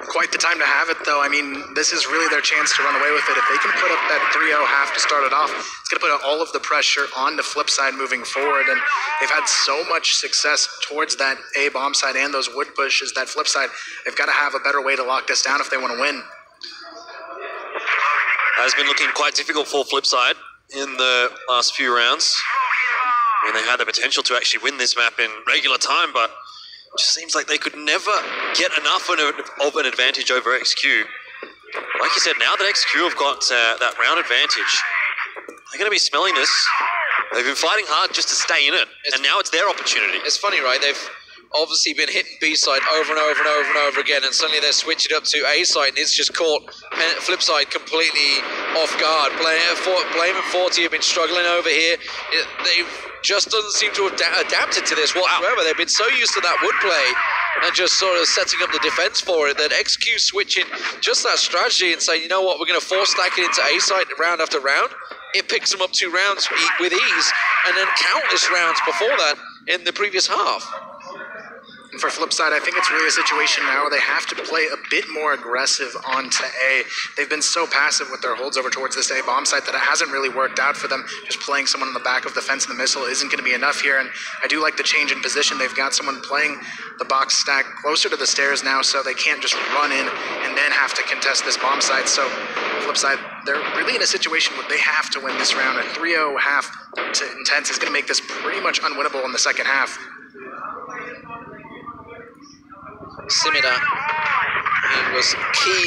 Quite the time to have it, though. I mean, this is really their chance to run away with it. If they can put up that 3-0 half to start it off, it's going to put all of the pressure on the flip side moving forward. And they've had so much success towards that A bomb side and those wood pushes, that flip side. They've got to have a better way to lock this down if they want to win. Has been looking quite difficult for Flipside in the last few rounds. I mean, they had the potential to actually win this map in regular time, but it just seems like they could never get enough of an advantage over XQ. Like you said, now that XQ have got that round advantage, they're going to be smelling this. They've been fighting hard just to stay in it, and now it's their opportunity. It's funny, right? They've obviously been hitting B side over and over again, and suddenly they're switching up to A side, and it's just caught flip side completely off guard. Blame and 40 have been struggling over here. They just doesn't seem to have adapted to this whatsoever. They've been so used to that wood play and just sort of setting up the defense for it that XQ switching just that strategy and saying, you know what, we're going to force stack it into A side round after round. It picks them up 2 rounds with ease, and then countless rounds before that in the previous half. And for Flipside, I think it's really a situation now where they have to play a bit more aggressive onto A. They've been so passive with their holds over towards this A bomb site that it hasn't really worked out for them. Just playing someone on the back of the fence and the missile isn't going to be enough here. And I do like the change in position. They've got someone playing the box stack closer to the stairs now, so they can't just run in and then have to contest this bomb site. So Flipside, they're really in a situation where they have to win this round. A 3-0 half to intense is going to make this pretty much unwinnable in the second half. Simida, he was key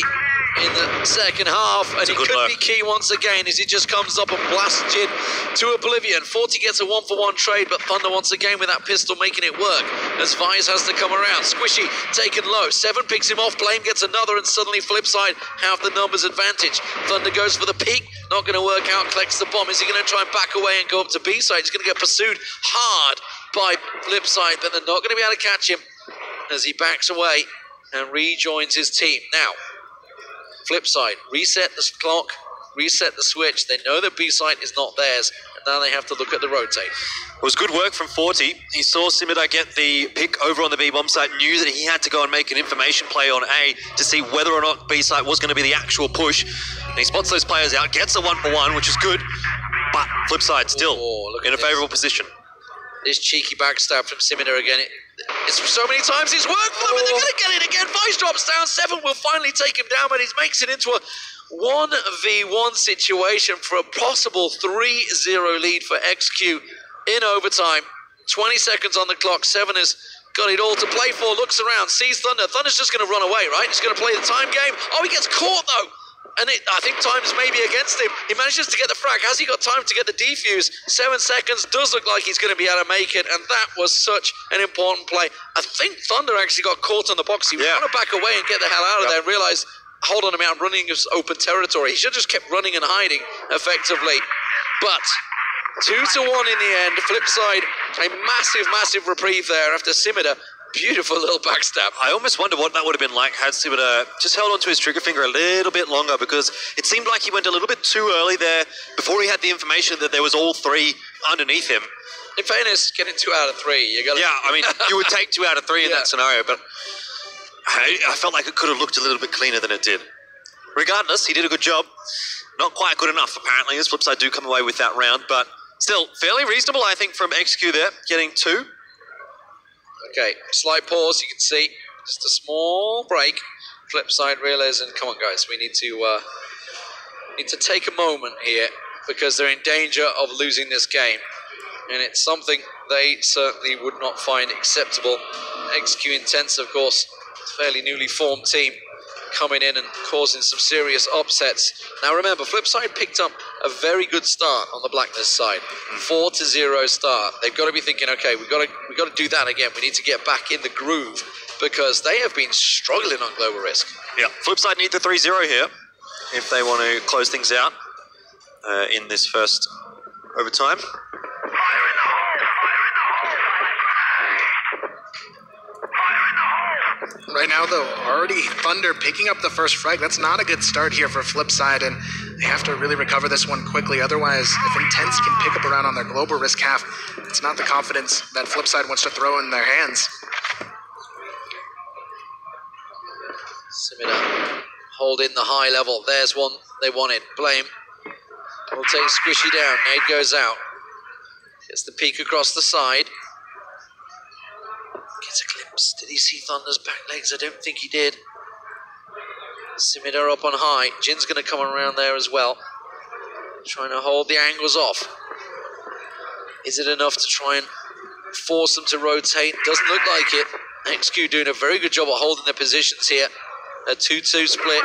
in the second half, and he could be key once again as he just comes up and blasts Jin to oblivion. 40 gets a 1-for-1 trade, but Thunder once again with that pistol making it work as Vise has to come around. Squishy taken low, 7 picks him off, Blame gets another, and suddenly Flipside have the numbers advantage. Thunder goes for the peek, not going to work out, collects the bomb. Is he going to try and back away and go up to B side? He's going to get pursued hard by Flipside, but they're not going to be able to catch him as he backs away and rejoins his team. Now, Flipside, reset the clock, reset the switch. They know that B-side is not theirs, and now they have to look at the rotate. It was good work from 40. He saw Simida get the pick over on the B-bomb site, knew that he had to go and make an information play on A to see whether or not B-site was going to be the actual push. And he spots those players out, gets a 1-for-1, which is good, but Flipside still in a favourable position. This cheeky backstab from Simida again. It's so many times it's worked for them, and they're going to get it again. Vice drops down, 7 will finally take him down, but he makes it into a 1v1 situation for a possible 3-0 lead for XQ in overtime. 20 seconds on the clock. 7 has got it all to play for, looks around, sees Thunder. Thunder's just going to run away, right? He's going to play the time game. Oh, he gets caught, though. And I think time's maybe against him. He manages to get the frag. Has he got time to get the defuse? 7 seconds. Does look like he's going to be able to make it. And that was such an important play. I think Thunder actually got caught on the box. He was trying to back away and get the hell out of there and realize, hold on a minute, I'm running his open territory. He should have just kept running and hiding effectively. But 2-1 in the end. Flipside, a massive, massive reprieve there after Simida. Beautiful little backstab. I almost wonder what that would have been like had Simida just held onto his trigger finger a little bit longer, because it seemed like he went a little bit too early there before he had the information that there was all 3 underneath him. In fairness, getting 2 out of 3, you got. Yeah, I mean, you would take 2 out of 3 in that scenario, but I felt like it could have looked a little bit cleaner than it did. Regardless, he did a good job. Not quite good enough, apparently, as Flipside do come away with that round, but still fairly reasonable, I think, from XQ there, getting 2. Okay, slight pause, you can see. Just a small break. Flipside realizing, come on guys, we need to take a moment here because they're in danger of losing this game. And it's something they certainly would not find acceptable. XQ Intense, of course, fairly newly formed team, coming in and causing some serious upsets. Now remember, Flipside picked up a very good start on the Blackness side. 4-0 start. They've got to be thinking, okay, we've got to do that again. We need to get back in the groove because they have been struggling on Global Risk. Yeah, Flipside need the 3-0 here if they want to close things out in this first overtime. Right now, though, already Thunder picking up the first frag. That's not a good start here for Flipside, and they have to really recover this one quickly. Otherwise, if Intense can pick up around on their Global Risk half, it's not the confidence that Flipside wants to throw in their hands. Simida holding the high level. There's one they wanted. Blame will take Squishy down. Nade goes out. Gets the peek across the side. Gets a glimpse. Did he see Thunder's back legs? I don't think he did. Simida up on high. Jin's going to come around there as well. Trying to hold the angles off. Is it enough to try and force them to rotate? Doesn't look like it. XQ doing a very good job of holding their positions here. A 2-2 split.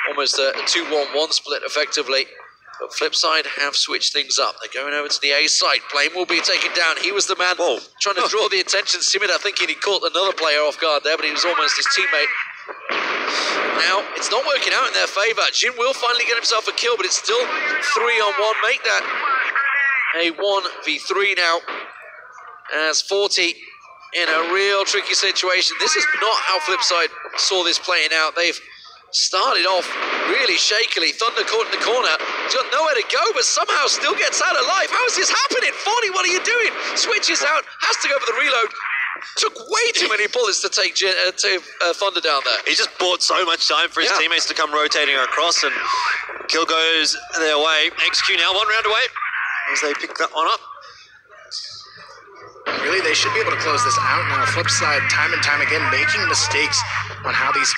Almost a 2-1-1 split effectively. But Flipside have switched things up. They're going over to the A side. Blame will be taken down. He was the man trying to draw the attention. Simida thinking he caught another player off guard there, but he was almost his teammate. Now, it's not working out in their favor. Jin will finally get himself a kill, but it's still 3-on-1. Make that a 1v3 now. As 40 in a real tricky situation. This is not how Flipside saw this playing out. They've started off really shakily. Thunder caught in the corner. He's got nowhere to go, but somehow still gets out alive. How is this happening? 40, what are you doing? Switches out, has to go for the reload. Took way too many bullets to take Thunder down there. He just bought so much time for his teammates to come rotating across, and kill goes their way. XQ now 1 round away as they pick that one up. Really, they should be able to close this out now. Flipside, time and time again, making mistakes on how these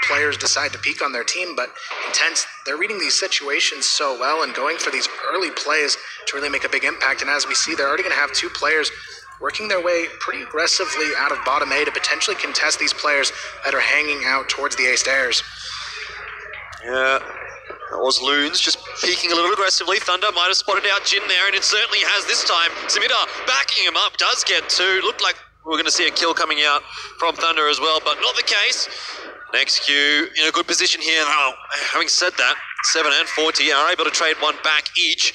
players decide to peak on their team, but Intense, they're reading these situations so well and going for these early plays to really make a big impact. And as we see, they're already going to have 2 players working their way pretty aggressively out of bottom A to potentially contest these players that are hanging out towards the A stairs. Yeah, that was Loons just peeking a little aggressively. Thunder might have spotted out Jin there, and it certainly has this time. Simida backing him up, does get 2. Looked like we were going to see a kill coming out from Thunder as well, but not the case. XQ in a good position here now. Having said that, 7 and 40 are able to trade 1 back each.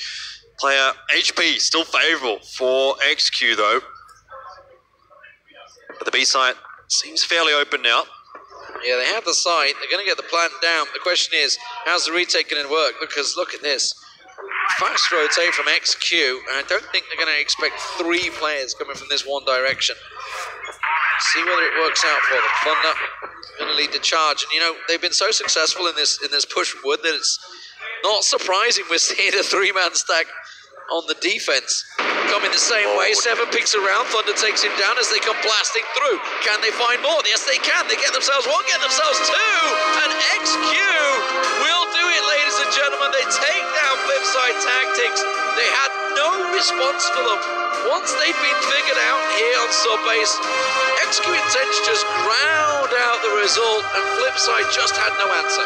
Player HP still favourable for XQ though. But the B site seems fairly open now. Yeah, they have the site. They're going to get the plant down. The question is, how's the retake going to work? Because look at this. Fast rotate from XQ, and I don't think they're going to expect 3 players coming from this one direction. See whether it works out for them. Thunder going to lead the charge, and you know they've been so successful in this push from wood that it's not surprising we're seeing a 3-man stack on the defense. Coming the same way, 7 picks around. Thunder takes him down as they come blasting through. Can they find more? Yes, they can. They get themselves 1, get themselves 2, and XQ will do it, ladies and gentlemen. They take down Flipside Tactics. They had no response for them. Once they'd been figured out here on sub-base, XQ Intense just ground out the result, and Flipside just had no answer.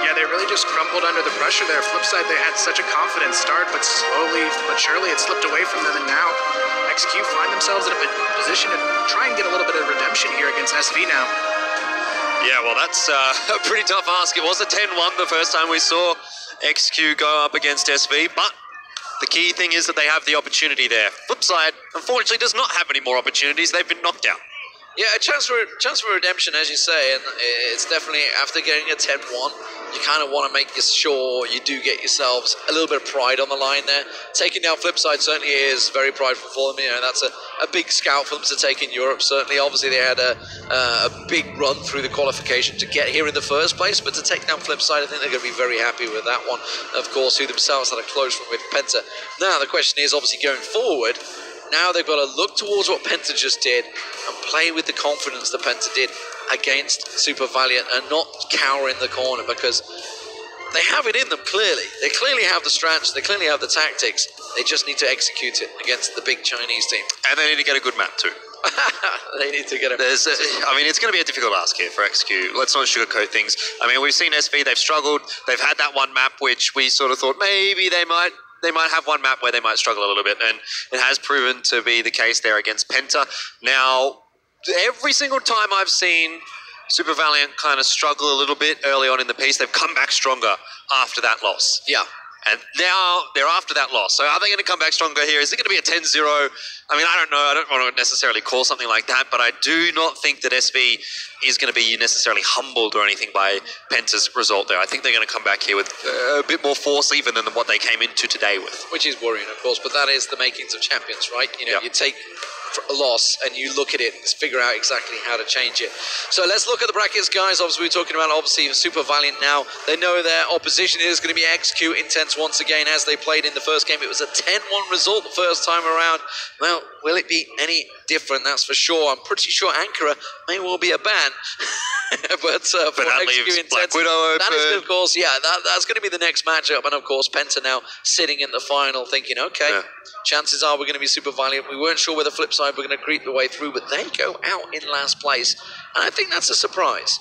Yeah, they really just crumbled under the pressure there. Flipside, they had such a confident start, but slowly but surely it slipped away from them, and now XQ find themselves in a position to try and get a little bit of redemption here against SV now. Yeah, well, that's a pretty tough ask. It was a 10-1 the first time we saw XQ go up against SV, but the key thing is that they have the opportunity there. Flipside, unfortunately, does not have any more opportunities. They've been knocked out. Yeah, a chance for redemption, as you say, and it's definitely after getting a 10-1, you kind of want to make sure you do get yourselves a little bit of pride on the line there. Taking down Flipside certainly is very prideful for them. You know, that's a big scout for them to take in Europe. Certainly, obviously, they had a big run through the qualification to get here in the first place, but to take down Flipside, I think they're going to be very happy with that one. Of course, who themselves had a close one with Penta. Now, the question is, obviously, going forward, Now they've got to look towards what Penta just did and play with the confidence that Penta did against Super Valiant and not cower in the corner, because they have it in them clearly. They clearly have the strategy, they clearly have the tactics. They just need to execute it against the big Chinese team. And they need to get a good map too. They need to get a... I mean, it's going to be a difficult ask here for XQ. Let's not sugarcoat things. I mean, we've seen SV, they've struggled. They've had that one map which we sort of thought maybe they might have one map where they might struggle a little bit, and it has proven to be the case there against Penta. Now, every single time I've seen Super Valiant kind of struggle a little bit early on in the piece, they've come back stronger after that loss. Yeah. And now they're after that loss. So are they going to come back stronger here? Is it going to be a 10-0? I mean, I don't know. I don't want to necessarily call something like that, but I do not think that SV is going to be necessarily humbled or anything by Penta's result there. I think they're going to come back here with a bit more force even than what they came into today with. Which is worrying, of course, but that is the makings of champions, right? You know, you take a loss and you look at it and figure out exactly how to change it. So let's look at the brackets, guys. Obviously, we're talking about Super Valiant now. They know their opposition is going to be XQ Intense once again, as they played in the first game. It was a 10-1 result the first time around. Well, will it be any different? That's for sure. I'm pretty sure Ankara may well be a ban. but for that XQ leaves Intense, Black Widow open. that is, of course, that's going to be the next matchup. And of course, Penta now sitting in the final thinking, okay, chances are we're going to be Super Valiant. We weren't sure whether Flipside were going to creep the way through, but they go out in last place. And I think that's a surprise.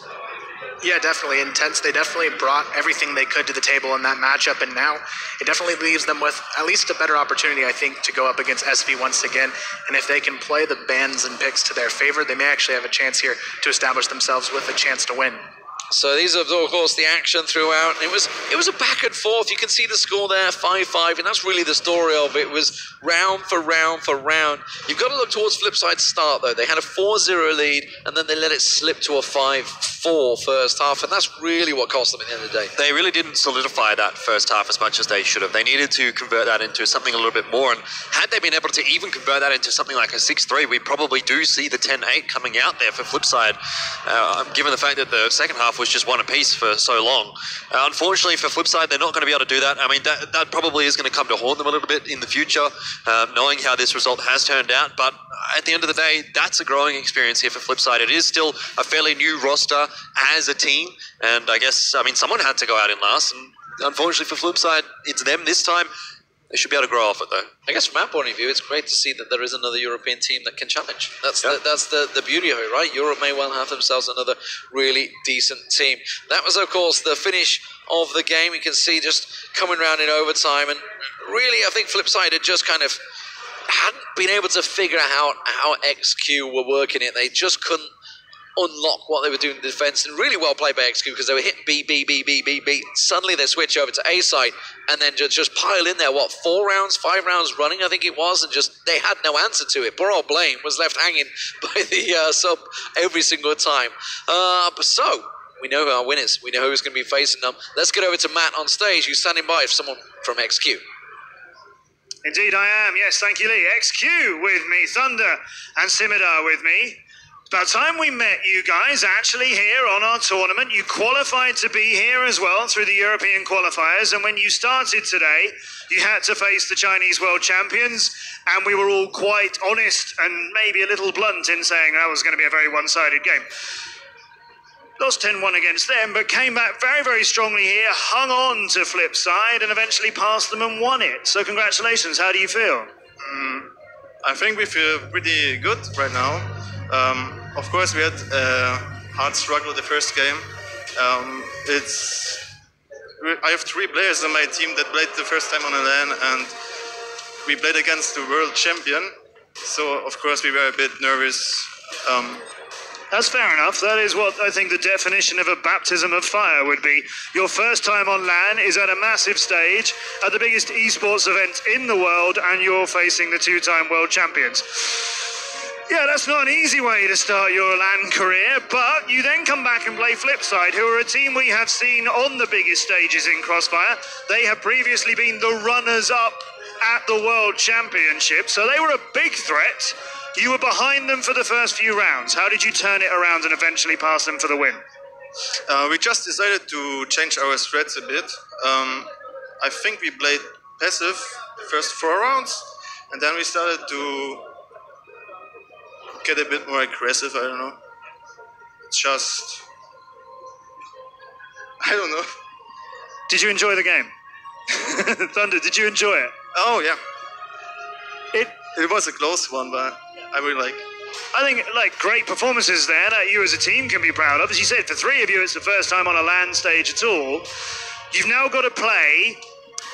Yeah, definitely. Intense. They definitely brought everything they could to the table in that matchup, and now it definitely leaves them with at least a better opportunity, I think, to go up against SV once again. And if they can play the bans and picks to their favor, they may actually have a chance here to establish themselves with a chance to win. So these are, of course, the action throughout. It was a back and forth. You can see the score there, 5-5, and that's really the story of it. It was round for round for round. You've got to look towards Flipside's start, though. They had a 4-0 lead, and then they let it slip to a 5-4 first half, and that's really what cost them at the end of the day. They really didn't solidify that first half as much as they should have. They needed to convert that into something a little bit more, and had they been able to even convert that into something like a 6-3, we probably do see the 10-8 coming out there for Flipside, given the fact that the second half was just one apiece for so long. Unfortunately for Flipside, they're not going to be able to do that. I mean, that probably is going to come to haunt them a little bit in the future, knowing how this result has turned out. But at the end of the day, that's a growing experience here for Flipside. It is still a fairly new roster as a team, and I guess, I mean, someone had to go out in last, and unfortunately for Flipside, it's them this time. They should be able to grow off it, though. I guess from our point of view, it's great to see that there is another European team that can challenge. That's the beauty of it, right? Europe may well have themselves another really decent team. That was, of course, the finish of the game. You can see just coming around in overtime. And really, I think Flipside had just kind of hadn't been able to figure out how XQ were working it. They just couldn't unlock what they were doing in the defense, and really well played by XQ, because they were hitting B. Suddenly they switch over to A side and then just pile in there, 5 rounds running, I think it was, and just they had no answer to it. Poor old Blame was left hanging by the sub every single time. So we know who our winners. We know who's going to be facing them. Let's get over to Matt on stage, who's standing by for someone from XQ. Indeed I am, yes, thank you, Lee. XQ with me, Thunder and Simidar with me. It's about time we met you guys actually here on our tournament. You qualified to be here as well through the European qualifiers, and when you started today, you had to face the Chinese world champions, and we were all quite honest and maybe a little blunt in saying that was going to be a very one-sided game. Lost 10-1 against them, but came back very, very strongly here, hung on to Flipside, and eventually passed them and won it. So congratulations, how do you feel? I think we feel pretty good right now. Of course, we had a hard struggle the first game. I have 3 players on my team that played the first time on a LAN, and we played against the world champion. So, of course, we were a bit nervous. That's fair enough. That is what I think the definition of a baptism of fire would be. Your first time on LAN is at a massive stage, at the biggest esports event in the world, and you're facing the 2-time world champions. Yeah, that's not an easy way to start your LAN career, but you then come back and play Flipside, who are a team we have seen on the biggest stages in Crossfire. They have previously been the runners-up at the World Championship, so they were a big threat. You were behind them for the first few rounds. How did you turn it around and eventually pass them for the win? We just decided to change our strats a bit. I think we played passive the first 4 rounds, And then we started to get a bit more aggressive, I don't know. Just, I don't know. Did you enjoy the game? Thunder, did you enjoy it? Oh, yeah. It was a close one, but I really like. I think, like, great performances there that you as a team can be proud of. As you said, for three of you, it's the first time on a LAN stage at all. You've now got to play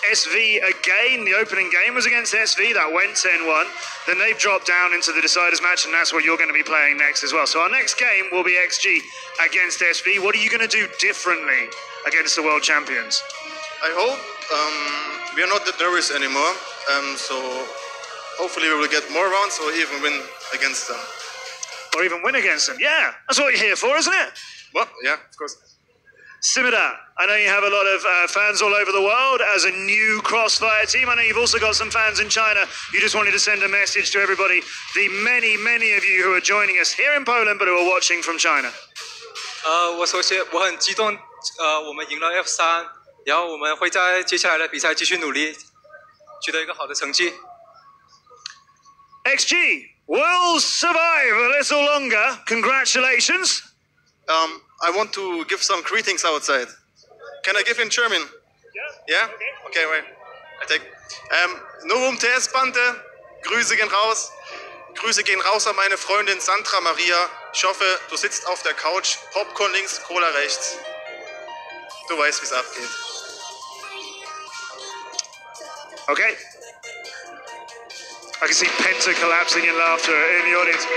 SV again. The opening game was against SV. That went 10-1. Then they've dropped down into the deciders match, and that's what you're going to be playing next as well. So our next game will be XG against SV. What are you going to do differently against the world champions? I hope we are not that nervous anymore. So hopefully we will get more rounds or even win against them. Or even win against them. Yeah, that's what you're here for, isn't it? Well, yeah, of course. Simida, I know you have a lot of fans all over the world as a new Crossfire team. I know you've also got some fans in China. You just wanted to send a message to everybody, the many, many of you who are joining us here in Poland but who are watching from China. 我首先我很激动，我们赢了 F3，然后我们会在接下来的比赛继续努力，取得一个好的成绩。XG will survive a little longer. Congratulations. I want to give some greetings outside. Can I give in German? Yeah? Okay, wait. I take. Novum TS Bande, Grüße gehen raus. Grüße gehen raus an meine Freundin Sandra Maria. Ich hoffe, du sitzt auf der Couch, Popcorn links, Cola rechts. Du weißt, wie es abgeht. Okay. I can see Penta collapsing in laughter in the audience.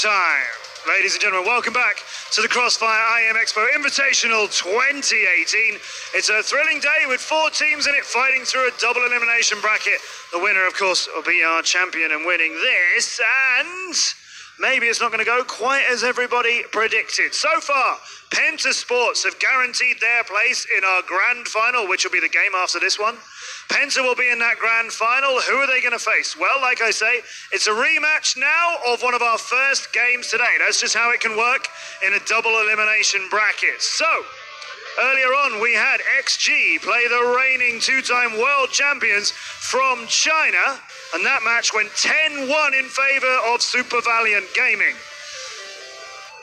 time. Ladies and gentlemen, welcome back to the Crossfire IEM Expo Invitational 2018. It's a thrilling day with 4 teams in it fighting through a double elimination bracket. The winner, of course, will be our champion and winning this, and maybe it's not going to go quite as everybody predicted. So far, Penta Sports have guaranteed their place in our grand final, which will be the game after this one. Penta will be in that grand final. Who are they going to face? Well, like I say, it's a rematch now of one of our first games today. That's just how it can work in a double elimination bracket. So, earlier on, we had XG play the reigning 2-time world champions from China, and that match went 10-1 in favor of Super Valiant Gaming.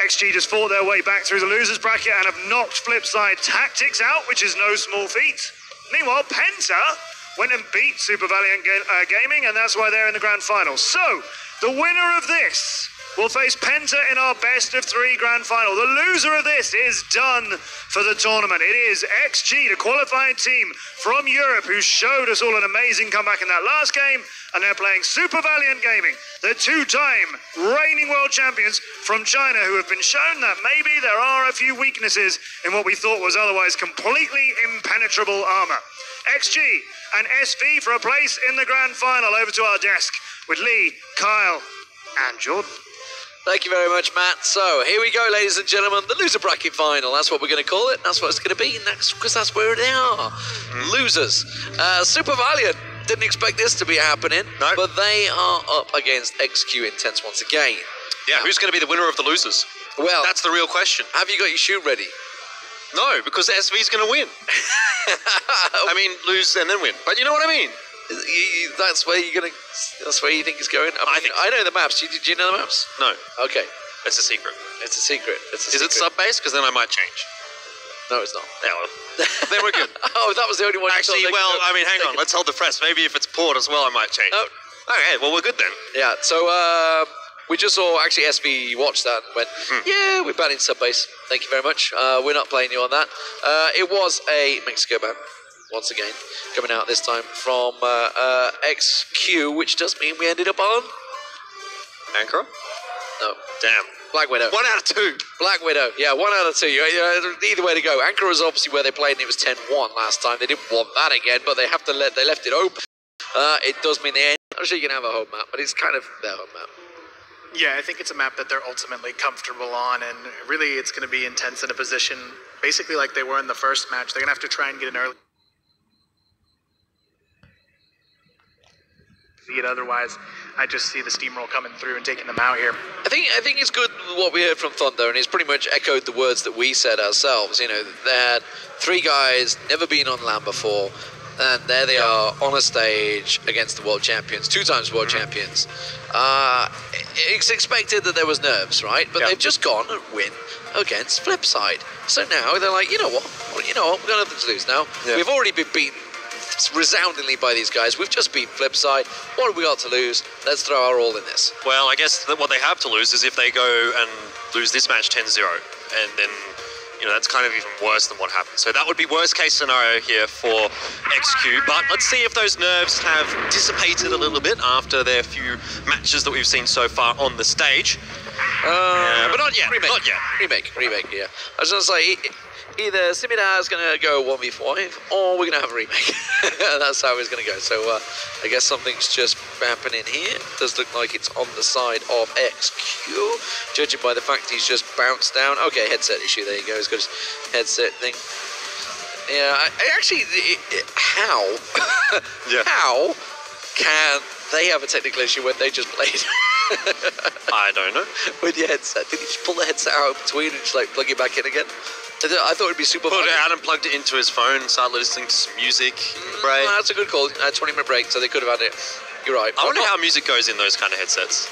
XG just fought their way back through the losers bracket and have knocked Flipside Tactics out, which is no small feat. Meanwhile, Penta went and beat Super Valiant Gaming, and that's why they're in the grand final. So, the winner of this will face Penta in our best of 3 grand final. The loser of this is done for the tournament. It is XG, the qualified team from Europe, who showed us all an amazing comeback in that last game, and they're playing Super Valiant Gaming, the 2-time reigning world champions from China, who have been shown that maybe there are a few weaknesses in what we thought was otherwise completely impenetrable armor. XG and SV for a place in the grand final. Over to our desk with Lee, Kyle, and Jordan. Thank you very much, Matt. So here we go, ladies and gentlemen, the loser bracket final. That's what we're going to call it. That's what it's going to be, because that's where they are. Losers. Super Valiant. Didn't expect this to be happening, no. But they are up against XQ Intense once again. Yeah, who's going to be the winner of the losers? Well, that's the real question. Have you got your shoe ready? No, because SV's going to win. I mean, lose and then win. But you know what I mean? That's where you're gonna. That's where you think it's going. I know the maps. Do you know the maps? No. Okay. It's a secret. It's a secret. Is it sub-base? Because then I might change. No, it's not. Yeah, well, then we're good. Oh, that was the only one. Actually, well, I mean, hang on. Let's hold the press. Maybe if it's port as well, I might change. Oh. Okay, well, we're good then. Yeah. So we just saw actually SV watched that and went, yeah, we're banning sub-base. Thank you very much. We're not playing you on that. It was a Mexico ban. Once again, coming out this time from XQ, which does mean we ended up on Anchor? No. Damn. Black Widow. 1 out of 2. Black Widow. Yeah, 1 out of 2. Either way to go. Anchor was obviously where they played, and it was 10-1 last time. They didn't want that again, but they left it open. It does mean they end. I'm sure you can have a home map, but it's kind of their home map. Yeah, I think it's a map that they're ultimately comfortable on, and really it's going to be Intense in a position basically like they were in the first match. They're going to have to try and get an early. Otherwise, I just see the steamroll coming through and taking them out here. I think it's good what we heard from Thunder, and it's pretty much echoed the words that we said ourselves. You know, they had 3 guys, never been on land before, and there they are on a stage against the world champions, 2 times world champions. It's expected that there was nerves, right? But they've just gone and win against Flipside. So now they're like, you know what? We've got nothing to lose now. Yeah. We've already been beaten resoundingly by these guys. We've just beaten Flipside. What have we got to lose? Let's throw our all in this. Well, I guess that what they have to lose is if they go and lose this match 10-0, and then, that's kind of even worse than what happened. So that would be worst case scenario here for XQ. But let's see if those nerves have dissipated a little bit after their few matches that we've seen so far on the stage. But not yet. Remake, yeah. I was going to say, either Simida is going to go 1v5 or we're going to have a remake. That's how it's going to go. So I guess something's just happening here. It does look like it's on the side of XQ, judging by the fact he's just bounced down. Okay, headset issue. There you go. He's got his headset thing. Yeah, how? How can they have a technical issue when they just played? I don't know. With your headset. Did you just pull the headset out in between and just plug it back in again? I thought it'd be super fun. Pulled it out and plugged it into his phone and started listening to some music in the break. No, that's a good call. 20-minute break, so they could have had it. You're right. I wonder how music goes in those kind of headsets.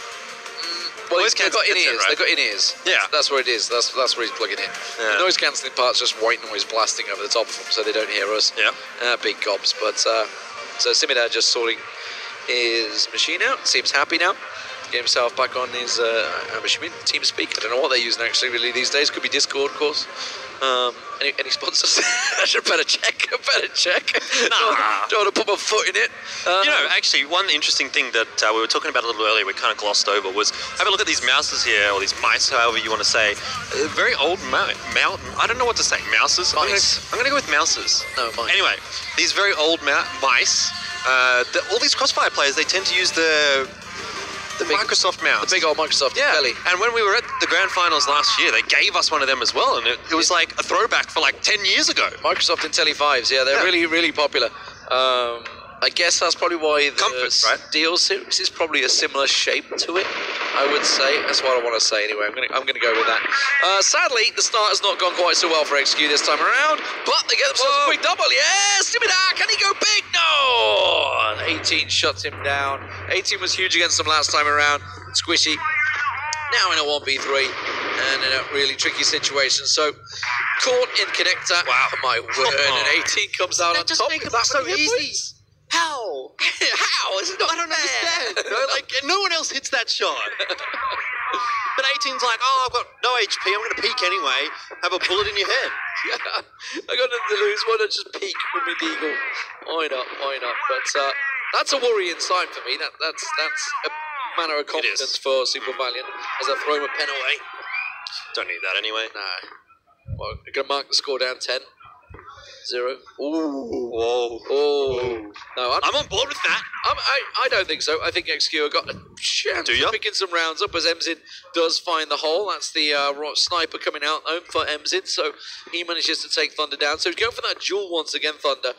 Well, they've got in-ears. Right? They've got in-ears. Yeah. That's where it is. That's where he's plugging in. Yeah. The noise-cancelling part's just white noise blasting over the top of them, so they don't hear us. Yeah. Big gobs. But, so Simida just sorting his machine out. Seems happy now. get himself back on his, I'm assuming, TeamSpeak. I don't know what they're using actually really these days. Could be Discord, of course. Any sponsors? I should better check. Nah. Don't want to put my foot in it. You know, actually, one interesting thing that we were talking about a little earlier, we kind of glossed over, was have a look at these mouses here, or these mice, however you want to say. Very old I don't know what to say. Mouses? Mice. I'm going to go with mouses. No, mice. Anyway, these very old mice, all these Crossfire players, they tend to use the Microsoft mouse. The big old Microsoft belly. And when we were at the grand finals last year, they gave us one of them as well, and it was like a throwback for like 10 years ago. Microsoft Intelli-5s, yeah, they're really, really popular. I guess that's probably why the Comforts, right? Steel Series is probably a similar shape to it, I would say. That's what I want to say anyway. I'm gonna go with that. Sadly, the start has not gone quite so well for XQ this time around, but they get themselves a quick double. Yes, Simida, can he go big? No! 18 shuts him down. 18 was huge against them last time around. Squishy. Now in a 1v3 and in a really tricky situation. So caught in connector. Wow, my word! And 18 comes out on just top. make it That so many easy. points? How? How? It's not I don't fair. understand. Like, no one else hits that shot. But 18's like, oh, I've got no HP, I'm going to peek anyway. Have a bullet in your head. Yeah, I got nothing to lose. Why not just peek with my deagle? Why not? But that's a worrying sign for me. That's a manner of confidence for Super Valiant as I throw my pen away. Don't need that anyway. Nah. Well, I'm going to mark the score down 10. 0. Ooh. Whoa. Oh. No, I'm on board with that. I don't think so. I think XQ have got a chance of picking some rounds up as Emzin does find the hole. That's the sniper coming out home for Emzin, so he manages to take Thunder down. So he's going for that duel once again, Thunder.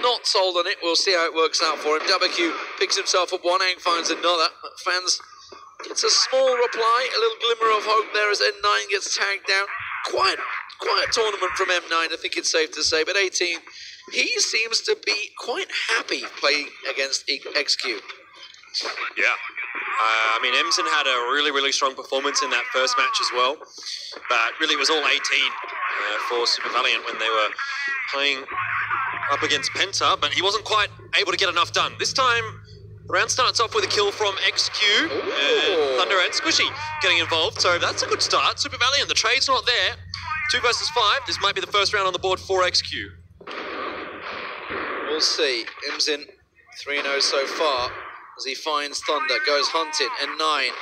Not sold on it. We'll see how it works out for him. WQ picks himself up one, Ang finds another. Fans gets a small reply, a little glimmer of hope there as N9 gets tagged down. Quiet tournament from M9, I think it's safe to say, but 18, he seems to be quite happy playing against XQ. Yeah. I mean, Emson had a really, really strong performance in that first match as well, but really it was all 18 for Super Valiant when they were playing up against Penta, but he wasn't quite able to get enough done. This time, the round starts off with a kill from XQ, and Thunder and Squishy getting involved, so that's a good start. Super Valiant, the trade's not there. 2 versus 5, this might be the first round on the board for XQ. We'll see. Imzin 3-0 so far as he finds Thunder, goes hunting, and 9.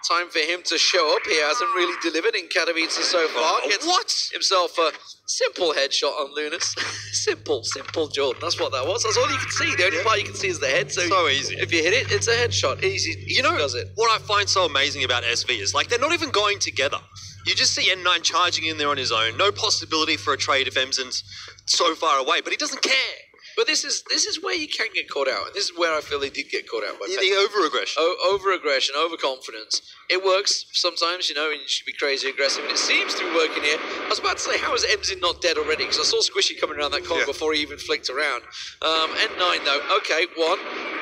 Time for him to show up. He hasn't really delivered in Katowice so far. Gets himself a simple headshot on Lunas. simple, Jordan. That's what that was. That's all you can see. The only part you can see is the head. So easy. If you hit it, it's a headshot. Easy. You know, does it. What I find so amazing about SV is, like, they're not even going together. You just see N9 charging in there on his own. No possibility for a trade if Emson's so far away, but he doesn't care. But this is where you can get caught out. And this is where I feel they did get caught out by the over-aggression. Over-aggression, overconfidence. It works sometimes, you know, and you should be crazy aggressive. And it seems to be working here. I was about to say, how is Emzin not dead already? Because I saw Squishy coming around that corner before he even flicked around. N9, though. Okay, 1.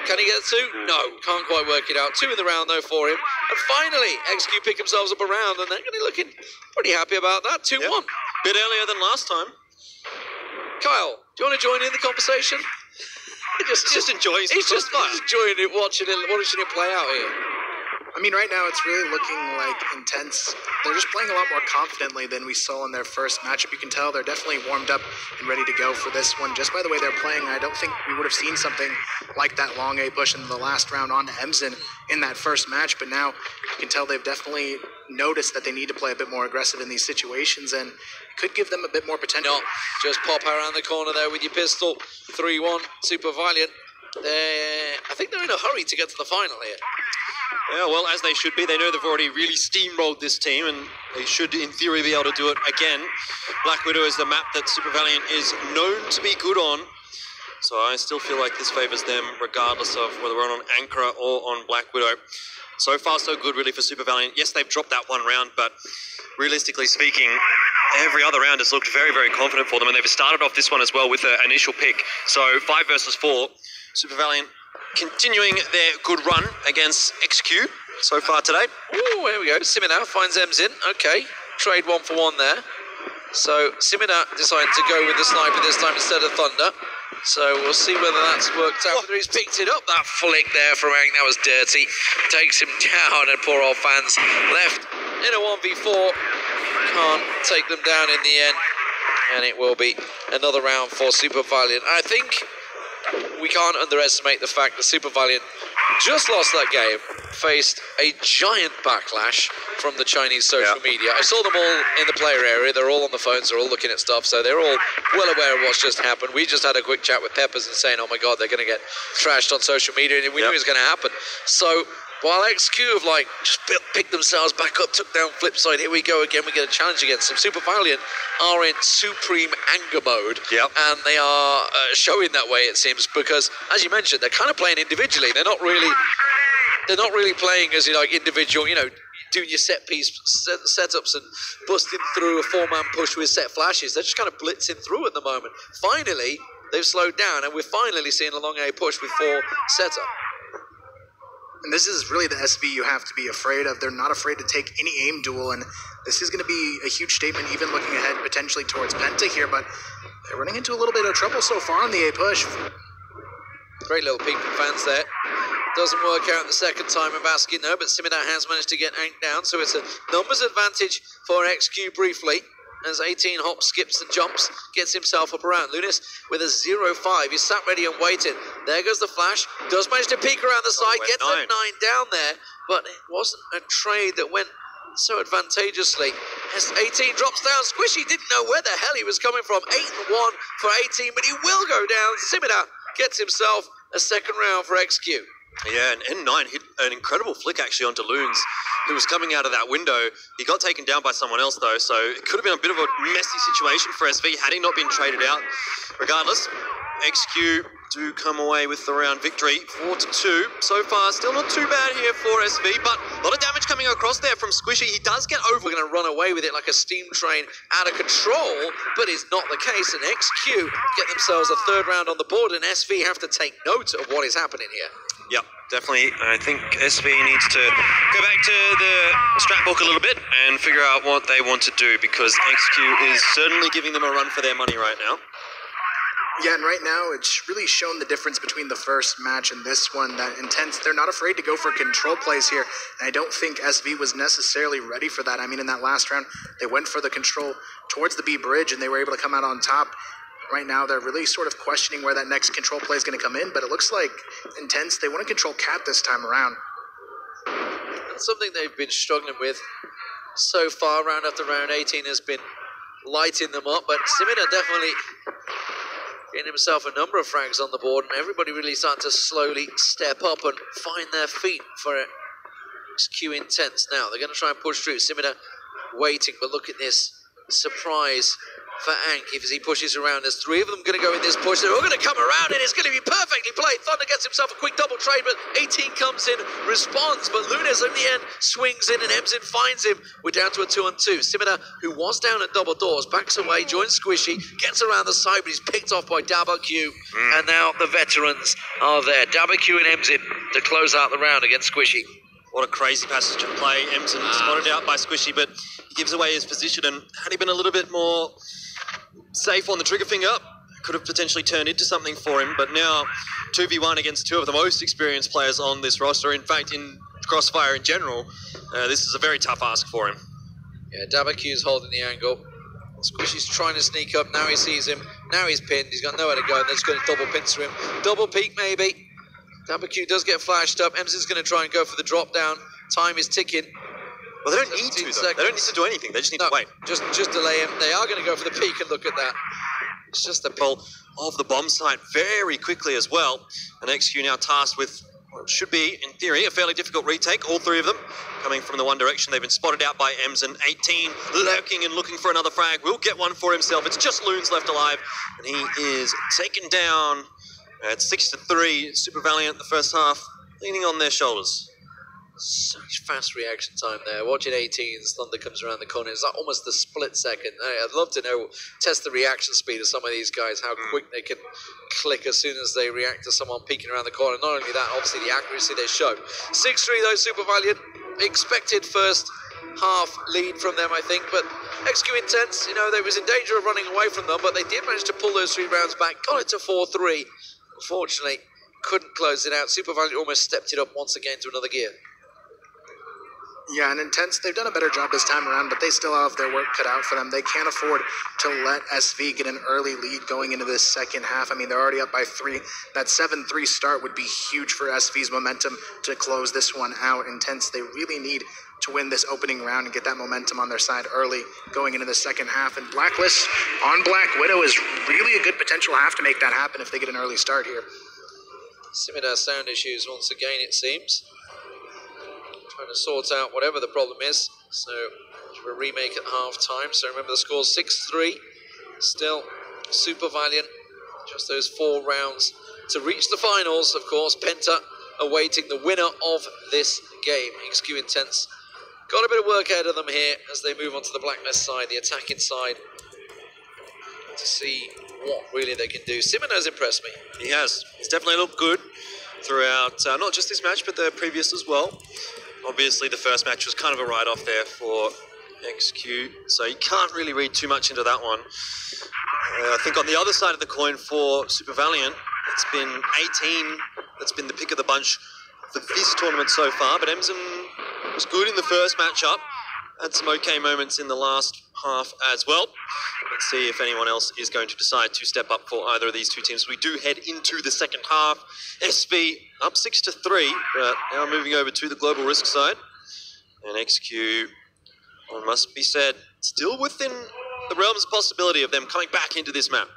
Can he get 2? No, can't quite work it out. 2 in the round, though, for him. And finally, XQ pick themselves up a round, and they're going to be looking pretty happy about that. 2-1. Bit earlier than last time. Kyle, do you want to join in the conversation? He's just enjoying it, watching it play out here. I mean, right now it's really looking like intense. They're just playing a lot more confidently than we saw in their first matchup. You can tell they're definitely warmed up and ready to go for this one. Just by the way they're playing, I don't think we would have seen something like that long A push in the last round on Emzin in that first match. But now you can tell they've definitely noticed that they need to play a bit more aggressive in these situations, and it could give them a bit more potential. No, just pop around the corner there with your pistol. 3-1, Super Valiant. I think they're in a hurry to get to the final here. Yeah, well, as they should be. They know they've already really steamrolled this team, and they should, in theory, be able to do it again. Black Widow is the map that Super Valiant is known to be good on, so I still feel like this favours them, regardless of whether we're on Ankara or on Black Widow. So far, so good, really, for Super Valiant. Yes, they've dropped that one round, but realistically speaking, every other round has looked very, very confident for them, and they've started off this one as well with an initial pick. So 5 versus 4, Super Valiant continuing their good run against XQ so far today. Ooh, here we go. Simina finds Emzin. Okay, trade 1-for-1 there. So Simina decided to go with the sniper this time instead of Thunder. So we'll see whether that's worked out. Whether he's picked it up, that flick there from Hank, that was dirty. Takes him down, and poor old Fans left in a 1v4. Can't take them down in the end. And it will be another round for Super Valiant. I think we can't underestimate the fact that Super Valiant just lost that game, faced a giant backlash from the Chinese social media. I saw them all in the player area. They're all on the phones. They're all looking at stuff. So they're all well aware of what's just happened. We just had a quick chat with Peppers and saying, oh my God, they're going to get trashed on social media. And we knew it was going to happen. So while XQ have just picked themselves back up, took down Flipside, here we go again, we get a challenge against them. Super Valiant are in supreme anger mode, and they are showing that way, it seems, because as you mentioned, they're kind of playing individually. They're not really playing as individual, doing your set piece setups and busting through a 4-man push with set flashes. They're just kind of blitzing through at the moment. Finally, they've slowed down, and we're finally seeing a long A push with 4 setup. And this is really the SV you have to be afraid of. They're not afraid to take any aim duel, and this is going to be a huge statement, even looking ahead potentially towards Penta here, but they're running into a little bit of trouble so far on the A push. Great little peek from Fans there. Doesn't work out the second time of asking, no, but Simida has managed to get Hank down, so it's a numbers advantage for XQ briefly. As 18 hops, skips and jumps, gets himself up around. Lunis with a 0-5. He's sat ready and waiting. There goes the flash. Does manage to peek around the side. Gets a 9 down there. But it wasn't a trade that went so advantageously. As 18 drops down. Squishy didn't know where the hell he was coming from. 8-1 for 18, but he will go down. Simida gets himself a second round for XQ. Yeah, and N9 hit an incredible flick actually onto Loons, who was coming out of that window. He got taken down by someone else though, so it could have been a bit of a messy situation for SV had he not been traded out. Regardless, XQ do come away with the round victory, 4-2. So far, still not too bad here for SV, but a lot of damage coming across there from Squishy. He does get over. We're going to run away with it like a steam train out of control, but it's not the case, and XQ get themselves a third round on the board, and SV have to take note of what is happening here. Yep, definitely. I think SV needs to go back to the strat book a little bit and figure out what they want to do, because XQ is certainly giving them a run for their money right now. Yeah, and right now it's really shown the difference between the first match and this one, that Intense, they're not afraid to go for control plays here, and I don't think SV was necessarily ready for that. I mean, in that last round, they went for the control towards the B bridge, and they were able to come out on top. Right now, they're really sort of questioning where that next control play is going to come in, but it looks like Intense, they want to control Cat this time around. That's something they've been struggling with so far, round after round. 18 has been lighting them up, but Simida definitely getting himself a number of frags on the board, and everybody really starting to slowly step up and find their feet for it. XQ Intense now. They're going to try and push through. Simida waiting, but look at this surprise for Ank as he pushes around. There's 3 of them going to go in this push. They're all going to come around, and it's going to be perfectly played. Thunder gets himself a quick double trade, but 18 comes in, responds, but Lunes in the end swings in, and Emzin finds him. We're down to a 2-on-2. Simida, who was down at double doors, backs away, joins Squishy, gets around the side, but he's picked off by DabaQ, and now the veterans are there. DabaQ and Emzin to close out the round against Squishy. What a crazy passage of play. Emzin spotted out by Squishy, but he gives away his position, and had he been a little bit more safe on the trigger finger, could have potentially turned into something for him. But now 2v1 against 2 of the most experienced players on this roster. In fact, in Crossfire in general, this is a very tough ask for him. Yeah, DabaQ's holding the angle. Squishy's trying to sneak up. Now he sees him. Now he's pinned. He's got nowhere to go, and they're just going to double pincer him. Double peek maybe. DabaQ does get flashed up. Emzin's going to try and go for the drop down. Time is ticking. Well, they don't need to, though. They don't need to do anything. They just need to wait. Just delay him. They are going to go for the peak, and look at that. It's just the pull of the bomb site very quickly as well. And XQ now tasked with what should be, in theory, a fairly difficult retake. All 3 of them coming from the one direction. They've been spotted out by Emzin. 18 lurking and looking for another frag. Will get one for himself. It's just Loons left alive, and he is taken down at 6-3. Super Valiant the first half, leaning on their shoulders. Such fast reaction time there. Watching 18's Thunder comes around the corner. It's like almost a split second. I'd love to know, test the reaction speed of some of these guys, how quick they can click as soon as they react to someone peeking around the corner. Not only that, obviously the accuracy they show. 6-3 though, Super Valiant. Expected first half lead from them, I think. But XQ Intense, you know, they was in danger of running away from them, but they did manage to pull those 3 rounds back, got it to 4-3. Unfortunately, couldn't close it out. Super Valiant almost stepped it up once again to another gear. Yeah, and Intense, they've done a better job this time around, but they still have their work cut out for them. They can't afford to let SV get an early lead going into this second half. I mean, they're already up by 3. That 7-3 start would be huge for SV's momentum to close this one out. Intense, they really need to win this opening round and get that momentum on their side early going into the second half. And Blacklist on Black Widow is really a good potential half to make that happen if they get an early start here. Similar sound issues once again, it seems. Trying to sort out whatever the problem is. So we'll remake at half time. So remember the score's 6-3. Still Super Valiant. Just those 4 rounds to reach the finals. Of course, Penta awaiting the winner of this game. XQ Intense got a bit of work ahead of them here as they move on to the Blacklist side, the attacking side, to see what really they can do. Simino's impressed me. He has. He's definitely looked good throughout, not just this match, but the previous as well. Obviously, the first match was kind of a write-off there for XQ, so you can't really read too much into that one. I think on the other side of the coin for Super Valiant, it's been 18 that's been the pick of the bunch for this tournament so far, but Emsen was good in the first matchup, had some okay moments in the last half as well. Let's see if anyone else is going to decide to step up for either of these two teams. We do head into the second half. SV up 6-3, but now moving over to the global risk side. And XQ, well, must be said, still within the realms of possibility of them coming back into this map.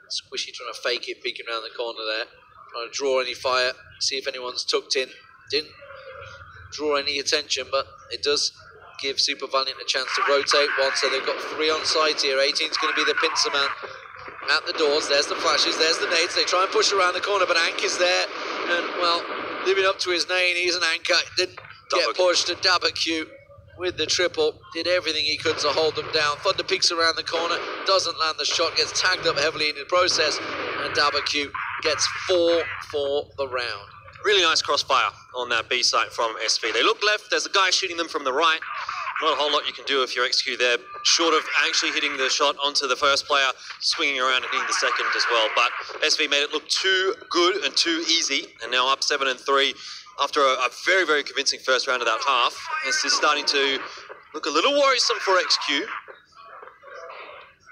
Squishy trying to fake it, peeking around the corner there. Trying to draw any fire, see if anyone's tucked in. Didn't draw any attention, but it does give Super Valiant a chance to rotate one, so they've got 3 on site here. 18's going to be the pincer man at the doors. There's the flashes, there's the nades. They try and push around the corner, but Ank is there, and, well, living up to his name, he's an anchor. Didn't get pushed, and Dabberq with the triple, did everything he could to hold them down. Thunder peeks around the corner, doesn't land the shot, gets tagged up heavily in the process, and Dabberq gets 4 for the round. Really nice crossfire on that B site from SV. They look left, there's a guy shooting them from the right. Not a whole lot you can do if you're XQ there, short of actually hitting the shot onto the first player, swinging around and hitting the second as well. But SV made it look too good and too easy, and now up 7-3 after a very, very convincing first round of that half. This is starting to look a little worrisome for XQ.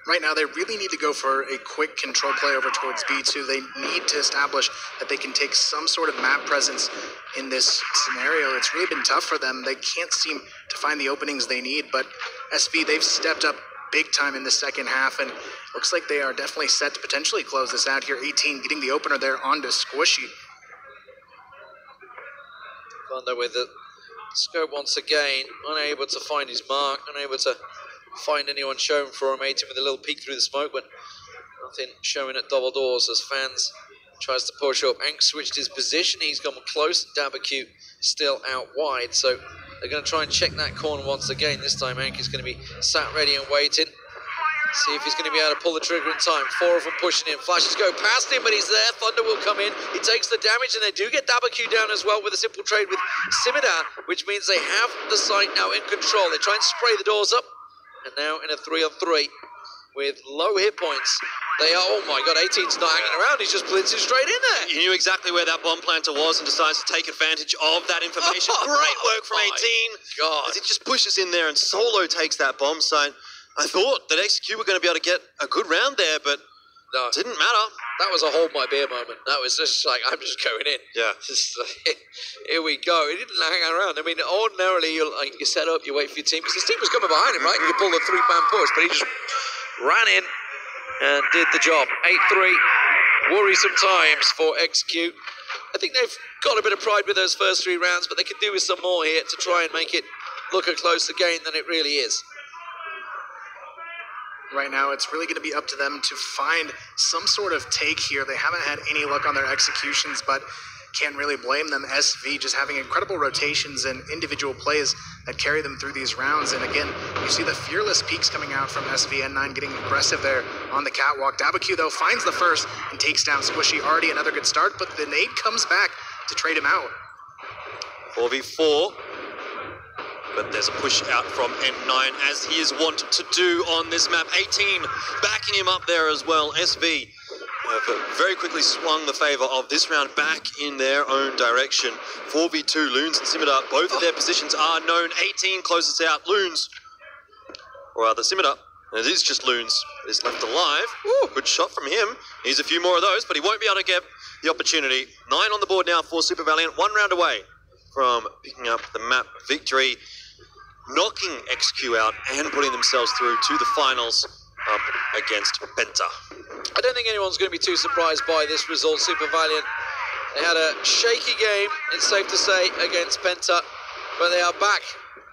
Right now, they really need to go for a quick control play over towards B2. They need to establish that they can take some sort of map presence in this scenario. It's really been tough for them. They can't seem to find the openings they need, but SV, they've stepped up big time in the second half, and looks like they are definitely set to potentially close this out here. 18 getting the opener there onto Squishy. Thunder with the scope once again, unable to find his mark, unable to find anyone showing for him. 18 with a little peek through the smoke, but nothing showing at double doors as Fans tries to push up. Ank switched his position, he's gone close. Dabberq still out wide, so they're going to try and check that corner once again. This time Ank is going to be sat ready and waiting. See if he's going to be able to pull the trigger in time. 4 of them pushing in. Flashes go past him, but he's there. Thunder will come in. He takes the damage, and they do get Dabberq down as well with a simple trade with Simida, which means they have the site now in control. They try and spray the doors up, and now in a 3-on-3 with low hit points. They are, oh my God, 18's not hanging around. He's just blitzing straight in there. He knew exactly where that bomb planter was and decides to take advantage of that information. Great work from 18. God. As he just pushes in there and solo takes that bomb site. I thought that XQ were going to be able to get a good round there, but no, it didn't matter. That was a hold my beer moment. That was just like, I'm just going in. Yeah. Just like, here we go. He didn't hang around. I mean, ordinarily, you set up, you wait for your team, because his team was coming behind him, right? And you pull the 3-man push, but he just ran in and did the job. 8-3, worrisome times for XQ. I think they've got a bit of pride with those first 3 rounds, but they could do with some more here to try and make it look a closer game than it really is. Right now, it's really going to be up to them to find some sort of take here. They haven't had any luck on their executions, but can't really blame them. SV just having incredible rotations and individual plays that carry them through these rounds. And again, you see the fearless peaks coming out from SV. N9 getting aggressive there on the catwalk. Dabberq, though, finds the first and takes down Squishy. Already another good start, but the nade comes back to trade him out. 4v4. but there's a push out from N9, as he is wont to do on this map. 18 backing him up there as well. SV have very quickly swung the favour of this round back in their own direction. 4v2, Loons and Scimitar, both of their positions are known. 18 closes out Loons, or rather Scimitar, and it is just Loons is left alive. Ooh, good shot from him. Needs a few more of those, but he won't be able to get the opportunity. 9 on the board now for Super Valiant, 1 round away from picking up the map victory, knocking XQ out and putting themselves through to the finals up against Penta. I don't think anyone's going to be too surprised by this result. Super Valiant, they had a shaky game, it's safe to say, against Penta, but they are back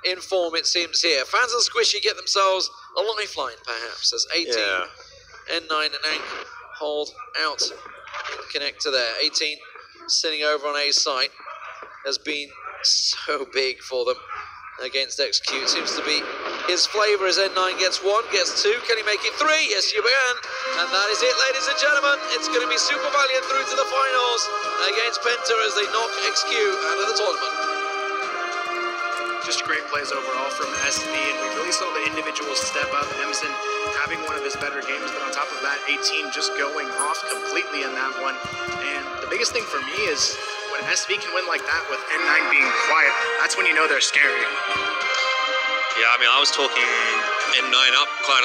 in form, it seems, here. Fans of Squishy get themselves a lifeline, perhaps, as 18, N9 and Ank hold out and connect to there. 18 sitting over on A's site has been so big for them against XQ. It seems to be his flavour as N9 gets 1, gets 2. Can he make it 3? Yes, you can. And that is it, ladies and gentlemen. It's going to be Super Valiant through to the finals against Penta as they knock XQ out of the tournament. Just great plays overall from SV, and we really saw the individuals step up. Emson having one of his better games, but on top of that, 18 just going off completely in that one. And the biggest thing for me is when SV can win like that with N9 being quiet, that's when you know they're scary. Yeah, I mean, I was talking N9 up quite a